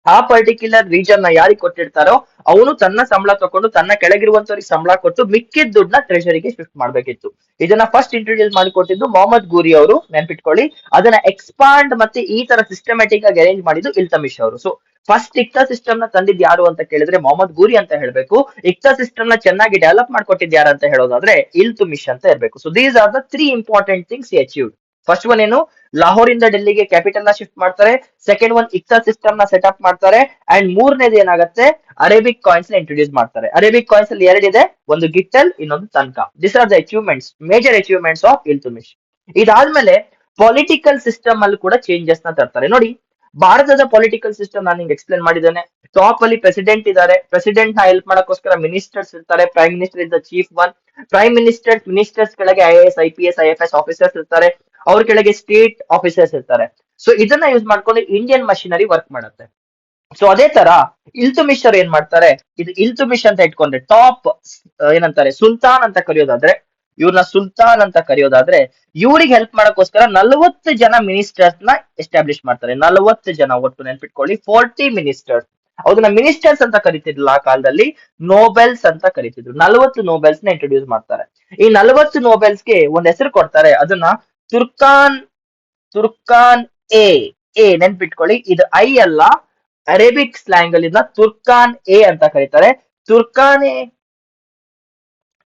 A: ಆ ಪರ್ಟಿಕ್ಯುಲರ್ ರೀಜನ್ ನ ಯಾರಿಗೆ ಕೊಟ್ಟಿರ್ತಾರೋ ಅವನು ತನ್ನ ಸಂಬಳ ತಕೊಂಡು ತನ್ನ ಕೆಳಗಿರುವಂತವ್ರಿಗೆ ಸಂಬಳ ಕೊಟ್ಟು ಮಿಕ್ಕಿದ ದುಡ್ಡನ್ನ ಟ್ರೆಷರಿಗೆ ಶಿಫ್ಟ್ ಮಾಡ್ಬೇಕಿತ್ತು. ಇದನ್ನ ಫಸ್ಟ್ ಇಂಟ್ರೊಡ್ಯೂಸ್ ಮಾಡಿಕೊಟ್ಟಿದ್ದು ಮೊಹಮ್ಮದ್ ಗೋರಿ ಅವರು, ನೆನ್ಪಿಟ್ಕೊಳ್ಳಿ. ಅದನ್ನ ಎಕ್ಸ್ಪಾಂಡ್ ಮತ್ತೆ ಈ ತರ ಸಿಸ್ಟಮ್ಯಾಟಿಕ್ ಆಗಿ ಅರೇಂಜ್ ಮಾಡಿದ್ದು ಇಲ್ತಮಿಶ್ ಅವರು. ಸೊ ಫಸ್ಟ್ ಇಕ್ತಾ ಸಿಸ್ಟಮ್ ನ ತಂದಿದ್ ಯಾರು ಅಂತ ಕೇಳಿದ್ರೆ ಮೊಹಮ್ಮದ್ ಗೋರಿ ಅಂತ ಹೇಳ್ಬೇಕು. ಇಕ್ತಾ ಸಿಸ್ಟಮ್ ನ ಚೆನ್ನಾಗಿ ಡೆವಲಪ್ ಮಾಡ್ಕೊಟ್ಟಿದ್ ಯಾರು ಅಂತ ಹೇಳೋದಾದ್ರೆ ಇಲ್ತುಮಿಶ್ ಅಂತ ಇರ್ಬೇಕು. So these are the 3 important things achieved. First one ಏನು, ಲಾಹೋರ್ ಇಂದ ಡೆಲ್ಲಿಗೆ ಕ್ಯಾಪಿಟಲ್ ನ ಶಿಫ್ಟ್ ಮಾಡ್ತಾರೆ. ಸೆಕೆಂಡ್ ಒನ್, ಇಕ್ತಾ ಸಿಸ್ಟಮ್ ನ ಸೆಟಪ್ ಮಾಡ್ತಾರೆ. ಅಂಡ್ ಮೂರನೇದು ಏನಾಗುತ್ತೆ, ಅರೇಬಿಕ್ ಕಾಯಿನ್ಸ್ ನ ಇಂಟ್ರೊಡ್ಯೂಸ್ ಮಾಡ್ತಾರೆ. ಅರೇಬಿಕ್ ಕಾಯಿನ್ಸ್ ಅಲ್ಲಿ ಎರಡಿದೆ, ಒಂದು ಗಿಟ್ಟಲ್, ಇನ್ನೊಂದು tanka. This are the achievements, major achievements of Iltutmish. ಇದಾದ್ಮೇಲೆ ಪೊಲಿಟಿಕಲ್ ಸಿಸ್ಟಮ್ ಅಲ್ಲಿ ಕೂಡ ಚೇಂಜಸ್ ನ ತರ್ತಾರೆ. ನೋಡಿ, ಭಾರತದ ಪೊಲಿಟಿಕಲ್ ಸಿಸ್ಟಮ್ ನಾನು ನಿಮ್ಗೆ ಎಕ್ಸ್ಪ್ಲೇನ್ ಮಾಡಿದ್ದೇನೆ. ಟಾಪ್ ಅಲ್ಲಿ ಪ್ರೆಸಿಡೆಂಟ್ ಇದ್ದಾರೆ. ಪ್ರೆಸಿಡೆಂಟ್ ನ ಹೆಲ್ಪ್ ಮಾಡಕ್ಕೋಸ್ಕರ ಮಿನಿಸ್ಟರ್ಸ್ ಇರ್ತಾರೆ. Prime minister is the chief one. Prime ministers ಕೆಳಗೆ IAS, IPS, IFS ಆಫೀಸರ್ಸ್ ಇರ್ತಾರೆ. ಅವ್ರ ಕೆಳಗೆ ಸ್ಟೇಟ್ ಆಫೀಸರ್ಸ್ ಇರ್ತಾರೆ. ಸೊ ಇದನ್ನ ಯೂಸ್ ಮಾಡ್ಕೊಂಡು ಇಂಡಿಯನ್ ಮಷಿನರಿ ವರ್ಕ್ ಮಾಡುತ್ತೆ. ಸೊ ಅದೇ ತರ ಇಲ್ತುಮಿಶ್ ಅವ್ರು ಏನ್ ಮಾಡ್ತಾರೆ, ಇದು ಇಲ್ತುಮಿಶ್ ಅಂತ ಇಟ್ಕೊಂಡ್ರೆ ಟಾಪ್ ಏನಂತಾರೆ ಸುಲ್ತಾನ್ ಅಂತ ಕರೆಯೋದಾದ್ರೆ, ಇವ್ರನ್ನ ಸುಲ್ತಾನ್ ಅಂತ ಕರೆಯೋದಾದ್ರೆ, ಇವ್ರಿಗೆ ಹೆಲ್ಪ್ ಮಾಡಕ್ಕೋಸ್ಕರ 40 ಜನ ಮಿನಿಸ್ಟರ್ಸ್ ನ ಎಸ್ಟಾಬ್ಲಿಷ್ ಮಾಡ್ತಾರೆ. 40 ಜನ ಒಟ್ಟು, ನೆನ್ಪಿಟ್ಕೊಳ್ಳಿ, 40 ಮಿನಿಸ್ಟರ್ಸ್. ಅದನ್ನ ಮಿನಿಸ್ಟರ್ಸ್ ಅಂತ ಕರಿತಿರ್ಲಿಲ್ಲ ಆ ಕಾಲದಲ್ಲಿ, ನೋಬೆಲ್ಸ್ ಅಂತ ಕರಿತಿದ್ರು. 40 ನೋಬೆಲ್ಸ್ ನ ಇಂಟ್ರೊಡ್ಯೂಸ್ ಮಾಡ್ತಾರೆ. ಈ 40 ನೋಬೆಲ್ಸ್ ಗೆ ಒಂದ್ ಹೆಸರು ಕೊಡ್ತಾರೆ. ಅದನ್ನ ತುರ್ಕಾನ್ ತುರ್ಕಾನ್ ಎ ನೆನ್ಪಿಟ್ಕೊಳ್ಳಿ. ಇದು ಐ ಅಲ್ಲ, ಅರೇಬಿಕ್ ಸ್ಲ್ಯಾಂಗ್ ಅಲ್ಲಿ ತುರ್ಕಾನ್ ಎ ಅಂತ ಕರೀತಾರೆ. ತುರ್ಕಾನೆ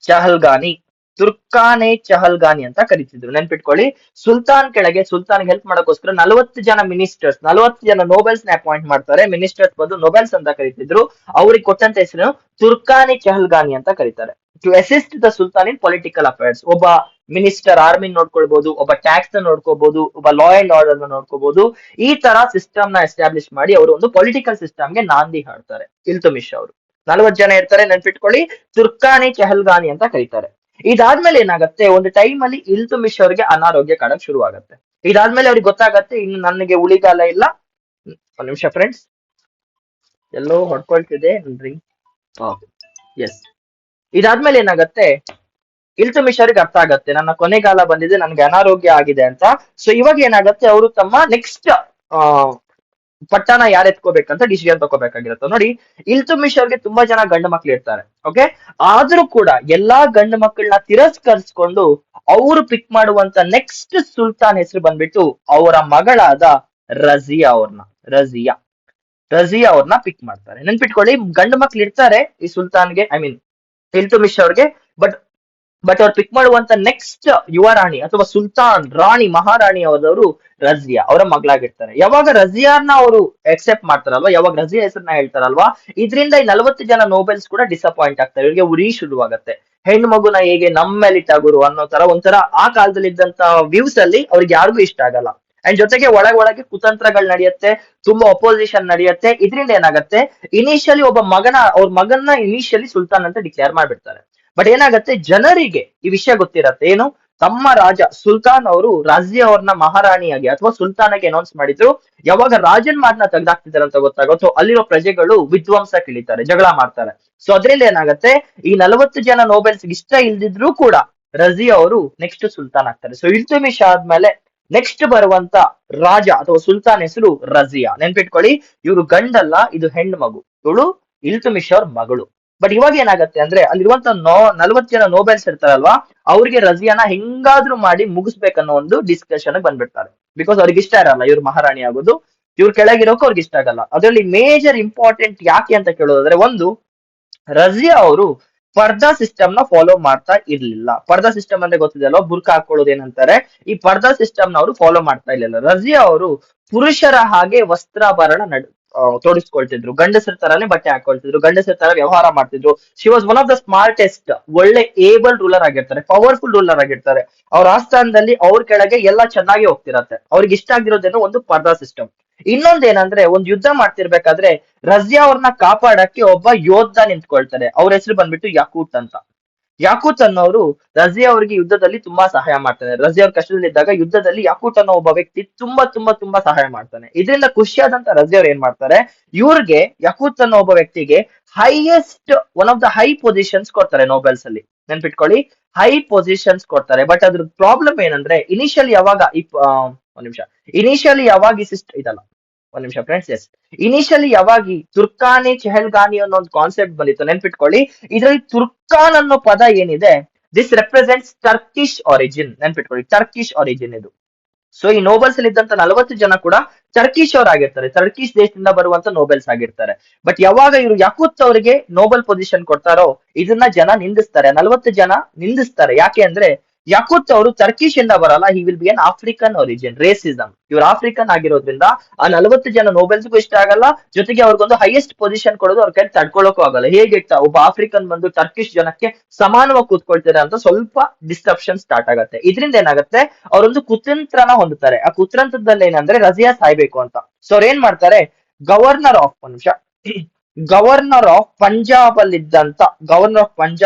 A: ಚಹಲ್ಗಾನಿ, ತುರ್ಕಾನೆ ಚಹಲ್ಗಾನಿ ಅಂತ ಕರಿತಿದ್ರು, ನೆನ್ಪಿಟ್ಕೊಳ್ಳಿ. ಸುಲ್ತಾನ್ ಕೆಳಗೆ ಸುಲ್ತಾನ್ ಹೆಲ್ಪ್ ಮಾಡಕ್ಕೋಸ್ಕರ 40 ಜನ ಮಿನಿಸ್ಟರ್ಸ್, 40 ಜನ ನೋಬೆಲ್ಸ್ ನ ಅಪಾಯಿಂಟ್ ಮಾಡ್ತಾರೆ. ಮಿನಿಸ್ಟರ್ಸ್ ಬಂದು ನೋಬೆಲ್ಸ್ ಅಂತ ಕರಿತಿದ್ರು. ಅವ್ರಿಗೆ ಕೊಟ್ಟಂತ ಹೆಸರು ತುರ್ಕಾನೆ ಚಹಲ್ಗಾನಿ ಅಂತ ಕರೀತಾರೆ. To assist the sultan in political affairs. ಒಬ್ಬ ಮಿನಿಸ್ಟರ್ ಆರ್ಮಿ ನೋಡ್ಕೊಳ್ಬಹುದು, ಒಬ್ಬ ಟ್ಯಾಕ್ಸ್ ನ ನೋಡ್ಕೋಬಹುದು, ಒಬ್ಬ ಲಾ ಅಂಡ್ ಆರ್ಡರ್ ನ ನೋಡ್ಕೋಬಹುದು. ಈ ತರ ಸಿಸ್ಟಮ್ ನ ಎಸ್ಟಾಬ್ಲಿಷ್ ಮಾಡಿ ಅವರು ಒಂದು ಪೊಲಿಟಿಕಲ್ ಸಿಸ್ಟಮ್ ಗೆ ನಾಂದಿ ಹಾಡ್ತಾರೆ ಇಲ್ತುಮಿಶ್ ಅವರು. 40 ಜನ ಇರ್ತಾರೆ, ನೆನ್ಪಿಟ್ಕೊಳ್ಳಿ. ತುರ್ಕಾನಿ ಚಹಲ್ಗಾನಿ ಅಂತ ಕರೀತಾರೆ. ಇದಾದ್ಮೇಲೆ ಏನಾಗುತ್ತೆ, ಒಂದು ಟೈಮ್ ಅಲ್ಲಿ ಇಲ್ತುಮಿಶ್ ಅವರಿಗೆ ಅನಾರೋಗ್ಯ ಕಾಣಕ್ ಶುರು ಆಗತ್ತೆ. ಇದಾದ್ಮೇಲೆ ಅವ್ರಿಗೆ ಗೊತ್ತಾಗತ್ತೆ, ಇನ್ನು ನನಗೆ ಉಳಿಗಾಲ ಇಲ್ಲ. ಒಂದ್ ನಿಮಿಷ ಫ್ರೆಂಡ್ಸ್, ಎಲ್ಲೋ ಹೊಡ್ಕೊಳ್ತಿದೆ ಡ್ರಿಂಕ್. ಎಸ್. ಇದಾದ್ಮೇಲೆ ಏನಾಗತ್ತೆ, ಇಲ್ತುಮಿಶ್ ಅವ್ರಿಗೆ ಅರ್ಥ ಆಗತ್ತೆ ನನ್ನ ಕೊನೆಗಾಲ ಬಂದಿದೆ, ನನ್ಗೆ ಅನಾರೋಗ್ಯ ಆಗಿದೆ ಅಂತ. ಸೊ ಇವಾಗ ಏನಾಗತ್ತೆ, ಅವರು ತಮ್ಮ ನೆಕ್ಸ್ಟ್ ಪಟ್ಟಣ ಯಾರು ಎತ್ಕೋಬೇಕಂತ ಡಿಸಿಷನ್ ತಗೋಬೇಕಾಗಿರುತ್ತೆ. ನೋಡಿ, ಇಲ್ತುಮಿಶ್ ಅವ್ರಿಗೆ ತುಂಬಾ ಜನ ಗಂಡು ಮಕ್ಳು ಇರ್ತಾರೆ. ಓಕೆ, ಆದ್ರೂ ಕೂಡ ಎಲ್ಲಾ ಗಂಡು ಮಕ್ಕಳನ್ನ ತಿರಸ್ಕರಿಸ್ಕೊಂಡು ಅವರು ಪಿಕ್ ಮಾಡುವಂತ ನೆಕ್ಸ್ಟ್ ಸುಲ್ತಾನ್ ಹೆಸರು ಬಂದ್ಬಿಟ್ಟು ಅವರ ಮಗಳಾದ ರಜಿಯಾ ಅವ್ರನ್ನ ಪಿಕ್ ಮಾಡ್ತಾರೆ. ನೆನ್ಪಿಟ್ಕೊಳ್ಳಿ, ಗಂಡು ಮಕ್ಳು ಇರ್ತಾರೆ ಈ ಸುಲ್ತಾನ್ಗೆ, ಐ ಮೀನ್ ಇಲ್ತುಮಿಶ್ ಅವ್ರಿಗೆ. ಬಟ್ ಅವ್ರು ಪಿಕ್ ಮಾಡುವಂತ ನೆಕ್ಸ್ಟ್ ಯುವರಾಣಿ ಅಥವಾ ಸುಲ್ತಾನ್, ರಾಣಿ, ಮಹಾರಾಣಿ ಅವರವರು ರಜಿಯಾ ಅವರ ಮಗಳಾಗಿರ್ತಾರೆ. ಯಾವಾಗ ರಜಿಯಾನ ಅವರು ಎಕ್ಸೆಪ್ಟ್ ಮಾಡ್ತಾರಲ್ವಾ, ಯಾವಾಗ ರಜಿಯಾ ಹೆಸರನ್ನ ಹೇಳ್ತಾರಲ್ವಾ, ಇದರಿಂದ ಈ 40 ಜನ ನೋಬೆಲ್ಸ್ ಕೂಡ ಡಿಸಪಾಯಿಂಟ್ ಆಗ್ತಾರೆ. ಇವರಿಗೆ ಉರಿ ಶುರುವಾಗತ್ತೆ. ಹೆಣ್ಣು ಮಗುನ ಹೇಗೆ ನಮ್ಮೇಲಿಟ್ಟ ಗುರು ಅನ್ನೋ ತರ ಒಂಥರ ಆ ಕಾಲದಲ್ಲಿ ಇದ್ದಂತ ವ್ಯೂಸ್ ಅಲ್ಲಿ ಅವ್ರಿಗೆ ಯಾರಿಗೂ ಇಷ್ಟ ಆಗಲ್ಲ. ಅಂಡ್ ಜೊತೆಗೆ ಒಳಗೆ ಕುತಂತ್ರಗಳು ನಡೆಯುತ್ತೆ, ತುಂಬಾ ಅಪೋಸಿಷನ್ ನಡೆಯುತ್ತೆ. ಇದರಿಂದ ಏನಾಗುತ್ತೆ, ಇನಿಷಿಯಲಿ ಅವ್ರ ಮಗನ್ನ ಇನಿಷಿಯಲಿ ಸುಲ್ತಾನ್ ಅಂತ ಡಿಕ್ಲೇರ್ ಮಾಡ್ಬಿಡ್ತಾರೆ. ಬಟ್ ಏನಾಗತ್ತೆ, ಜನರಿಗೆ ಈ ವಿಷಯ ಗೊತ್ತಿರತ್ತೆ, ಏನು, ತಮ್ಮ ರಾಜ ಸುಲ್ತಾನ್ ಅವರು ರಜಿಯಾ ಅವ್ರನ್ನ ಮಹಾರಾಣಿಯಾಗಿ ಅಥವಾ ಸುಲ್ತಾನಾಗಿ ಅನೌನ್ಸ್ ಮಾಡಿದ್ರು. ಯಾವಾಗ ರಾಜನ್ ಮಾತನ್ನ ತೆಗ್ದಾಕ್ತಿದ್ದಾರೆ ಅಂತ ಗೊತ್ತಾಗುತ್ತೋ ಅಲ್ಲಿರೋ ಪ್ರಜೆಗಳು ವಿಧ್ವಂಸ ಕಿಳಿತಾರೆ, ಜಗಳ ಮಾಡ್ತಾರೆ. ಸೊ ಅದ್ರಲ್ಲಿ ಏನಾಗತ್ತೆ, ಈ 40 ಜನ ನೋಬೆಲ್ಸ್ ಇಷ್ಟ ಇಲ್ದಿದ್ರು ಕೂಡ ರಜಿಯಾ ಅವರು ನೆಕ್ಸ್ಟ್ ಸುಲ್ತಾನ್ ಆಗ್ತಾರೆ. ಸೊ ಇಲ್ತುಮಿಶ್ ಆದ್ಮೇಲೆ ನೆಕ್ಸ್ಟ್ ಬರುವಂತ ರಾಜ ಅಥವಾ ಸುಲ್ತಾನ್ ಹೆಸರು ರಜಿಯಾ. ನೆನ್ಪಿಟ್ಕೊಳ್ಳಿ, ಇವ್ರು ಗಂಡಲ್ಲ, ಇದು ಹೆಣ್ಣು ಮಗು. ಇವಳು ಇಲ್ತುಮಿಶ್ ಅವ್ರ ಮಗಳು. ಬಟ್ ಇವಾಗ ಏನಾಗತ್ತೆ ಅಂದ್ರೆ, ಅಲ್ಲಿರುವಂತ 40 ಜನ ನೋಬೆಲ್ಸ್ ಇರ್ತಾರಲ್ವಾ, ಅವ್ರಿಗೆ ರಜಿಯಾನ ಹೆಂಗಾದ್ರೂ ಮಾಡಿ ಮುಗಿಸ್ಬೇಕನ್ನೋ ಒಂದು ಡಿಸ್ಕಷನ್ ಬಂದ್ಬಿಡ್ತಾರೆ. ಬಿಕಾಸ್ ಅವ್ರಿಗೆ ಇಷ್ಟ ಇರಲ್ಲ ಇವ್ರು ಮಹಾರಾಣಿ ಆಗೋದು, ಇವ್ರ ಕೆಳಗಿರೋಕೆ ಅವ್ರಿಗೆ ಇಷ್ಟ ಆಗಲ್ಲ. ಅದರಲ್ಲಿ ಮೇಜರ್ ಇಂಪಾರ್ಟೆಂಟ್ ಯಾಕೆ ಅಂತ ಕೇಳೋದಾದ್ರೆ, ಒಂದು, ರಜಿಯಾ ಅವರು ಪರ್ದಾ ಸಿಸ್ಟಮ್ ನ ಫಾಲೋ ಮಾಡ್ತಾ ಇರ್ಲಿಲ್ಲ. ಪರ್ದಾ ಸಿಸ್ಟಮ್ ಅಂದ್ರೆ ಗೊತ್ತಿದೆ ಅಲ್ವಾ, ಬುರ್ಕಾ ಹಾಕೊಳ್ಳೋದು ಏನಂತಾರೆ. ಈ ಪರ್ದಾ ಸಿಸ್ಟಮ್ ನ ಅವರು ಫಾಲೋ ಮಾಡ್ತಾ ಇರ್ಲಿಲ್ಲ. ರಜಿಯಾ ಅವರು ಪುರುಷರ ಹಾಗೆ ವಸ್ತ್ರಾಭರಣ ತೋಡಿಸ್ಕೊಳ್ತಿದ್ರು, ಗಂಡಸರ ತರಾನೇ ಬಟ್ಟೆ ಹಾಕೊಳ್ತಿದ್ರು, ಗಂಡಸರ ತರ ವ್ಯವಹಾರ ಮಾಡ್ತಿದ್ರು. She was one of the smartest, ಒಳ್ಳೆ ಏಬಲ್ ರೂಲರ್ ಆಗಿರ್ತಾರೆ, ಪವರ್ಫುಲ್ ರೂಲರ್ ಆಗಿರ್ತಾರೆ. ಅವ್ರ ಆಸ್ಥಾನದಲ್ಲಿ ಅವ್ರ ಕೆಳಗೆ ಎಲ್ಲ ಚೆನ್ನಾಗಿ ಹೋಗ್ತಿರತ್ತೆ. ಅವ್ರಿಗೆ ಇಷ್ಟ ಆಗಿರೋದೇನೋ ಒಂದು ಪರ್ದಾ ಸಿಸ್ಟಮ್. ಇನ್ನೊಂದೇನಂದ್ರೆ, ಒಂದ್ ಯುದ್ಧ ಮಾಡ್ತಿರ್ಬೇಕಾದ್ರೆ ರಜಿಯಾ ಅವ್ರನ್ನ ಕಾಪಾಡಕ್ಕೆ ಒಬ್ಬ ಯೋಧ ನಿಂತ್ಕೊಳ್ತಾರೆ. ಅವ್ರ ಹೆಸರು ಬಂದ್ಬಿಟ್ಟು ಯಾಕೂತ್ ಅಂತ. ಯಾಕೂತ್ ಅನ್ನೋರು ರಜಿಯಾ ಅವ್ರಿಗೆ ಯುದ್ಧದಲ್ಲಿ ತುಂಬಾ ಸಹಾಯ ಮಾಡ್ತಾನೆ. ರಜಿಯಾ ಅವ್ರ ಕಷ್ಟದಲ್ಲಿದ್ದಾಗ ಯುದ್ಧದಲ್ಲಿ ಯಾಕೂತ್ ಅನ್ನೋ ಒಬ್ಬ ವ್ಯಕ್ತಿ ತುಂಬಾ ಸಹಾಯ ಮಾಡ್ತಾನೆ. ಇದರಿಂದ ಖುಷಿಯಾದಂತ ರಜಿಯಾ ಅವ್ರು ಏನ್ ಮಾಡ್ತಾರೆ, ಇವ್ರಿಗೆ ಯಾಕೂತ್ ಅನ್ನೋ ಒಬ್ಬ ವ್ಯಕ್ತಿಗೆ one of the high positions ಕೊಡ್ತಾರೆ ನೋಬೆಲ್ಸ್ ಅಲ್ಲಿ. ನೆನ್ಪಿಟ್ಕೊಳ್ಳಿ, ಹೈ ಪೊಸಿಷನ್ಸ್ ಕೊಡ್ತಾರೆ. ಬಟ್ ಅದ್ರ ಪ್ರಾಬ್ಲಮ್ ಏನಂದ್ರೆ ಇನಿಷಿಯಲಿ ಯಾವಾಗ ಒಂದ್ ನಿಮಿಷ, ಇನಿಷಿಯಲಿ ಯಾವಾಗ ಈ ಸಿಸ್ಟ್ ಇದಲ್ಲ, ಒಂದ್ ನಿಮಿಷ ಫ್ರೆಂಡ್ಸ್, ಎಸ್, ಇನಿಷಿಯಲಿ ಯಾವಾಗ ಈ ತುರ್ಕಾನಿ ಚೆಹಲ್ಗಾನಿ ಅನ್ನೋ ಒಂದು ಕಾನ್ಸೆಪ್ಟ್ ಬಂದಿತ್ತು ನೆನ್ಪಿಟ್ಕೊಳ್ಳಿ, ಇದರಲ್ಲಿ ತುರ್ಕಾನ್ ಅನ್ನೋ ಪದ ಏನಿದೆ, ದಿಸ್ ರೆಪ್ರೆಸೆಂಟ್ಸ್ ಟರ್ಕಿಶ್ ಆರಿಜಿನ್. ನೆನ್ಪಿಟ್ಕೊಳ್ಳಿ, ಟರ್ಕಿಶ್ ಆರಿಜಿನ್ ಇದು. ಸೊ ಈ ನೋಬೆಲ್ಸ್ ಅಲ್ಲಿ ಇದ್ದಂತ 40 ಜನ ಕೂಡ ಟರ್ಕಿಶ್ ಅವರಾಗಿರ್ತಾರೆ, ಟರ್ಕಿಶ್ ದೇಶದಿಂದ ಬರುವಂತ ನೋಬೆಲ್ಸ್ ಆಗಿರ್ತಾರೆ. ಬಟ್ ಯಾವಾಗ ಇವರು ಯಕೂತ್ ಅವರಿಗೆ ನೋಬೆಲ್ ಪೊಸಿಷನ್ ಕೊಡ್ತಾರೋ ಇದನ್ನ ಜನ ನಿಂದಿಸ್ತಾರೆ, 40 ಜನ ನಿಂದಿಸ್ತಾರೆ. ಯಾಕೆ ಅಂದ್ರೆ ಯಕೂತ್ ಅವರು ಟರ್ಕಿಶ್ ಇಂದ ಬರಲ್ಲ, he will be an African origin, racism. ಇವ್ರು ಆಫ್ರಿಕನ್ ಆಗಿರೋದ್ರಿಂದ ಆ 40 ಜನ ನೋಬೆಲ್ಸ್ಗೂ ಇಷ್ಟ ಆಗಲ್ಲ, ಜೊತೆಗೆ ಅವ್ರಿಗೊಂದು ಹೈಯೆಸ್ಟ್ ಪೊಸಿಷನ್ ಕೊಡೋದು ಅವ್ರ ಕೈ ತಡ್ಕೊಳ್ಳೋಕು ಆಗಲ್ಲ. ಹೇಗೆ ಒಬ್ಬ ಆಫ್ರಿಕನ್ ಬಂದು ಟರ್ಕಿಶ್ ಜನಕ್ಕೆ ಸಮಾನವಾಗಿ ಕೂತ್ಕೊಳ್ತಾರೆ ಅಂತ ಸ್ವಲ್ಪ ಡಿಸ್ಟ್ರಪ್ಷನ್ ಸ್ಟಾರ್ಟ್ ಆಗತ್ತೆ. ಇದರಿಂದ ಏನಾಗುತ್ತೆ, ಅವರೊಂದು ಕುತಂತ್ರನ ಹೊಂದುತ್ತಾರೆ. ಆ ಕುತಂತ್ರದಲ್ಲಿ ಏನಂದ್ರೆ ರಜಿಯಾ ಸಾಯ್ಬೇಕು ಅಂತ. ಸೊ ಅವ್ರ ಏನ್ ಮಾಡ್ತಾರೆ, ಗವರ್ನರ್ ಆಫ್ ಒಂದ್ ನಿಮಿಷ ಗವರ್ನರ್ ಆಫ್ ಪಂಜಾಬ್ ಅಲ್ಲಿದ್ದಂತ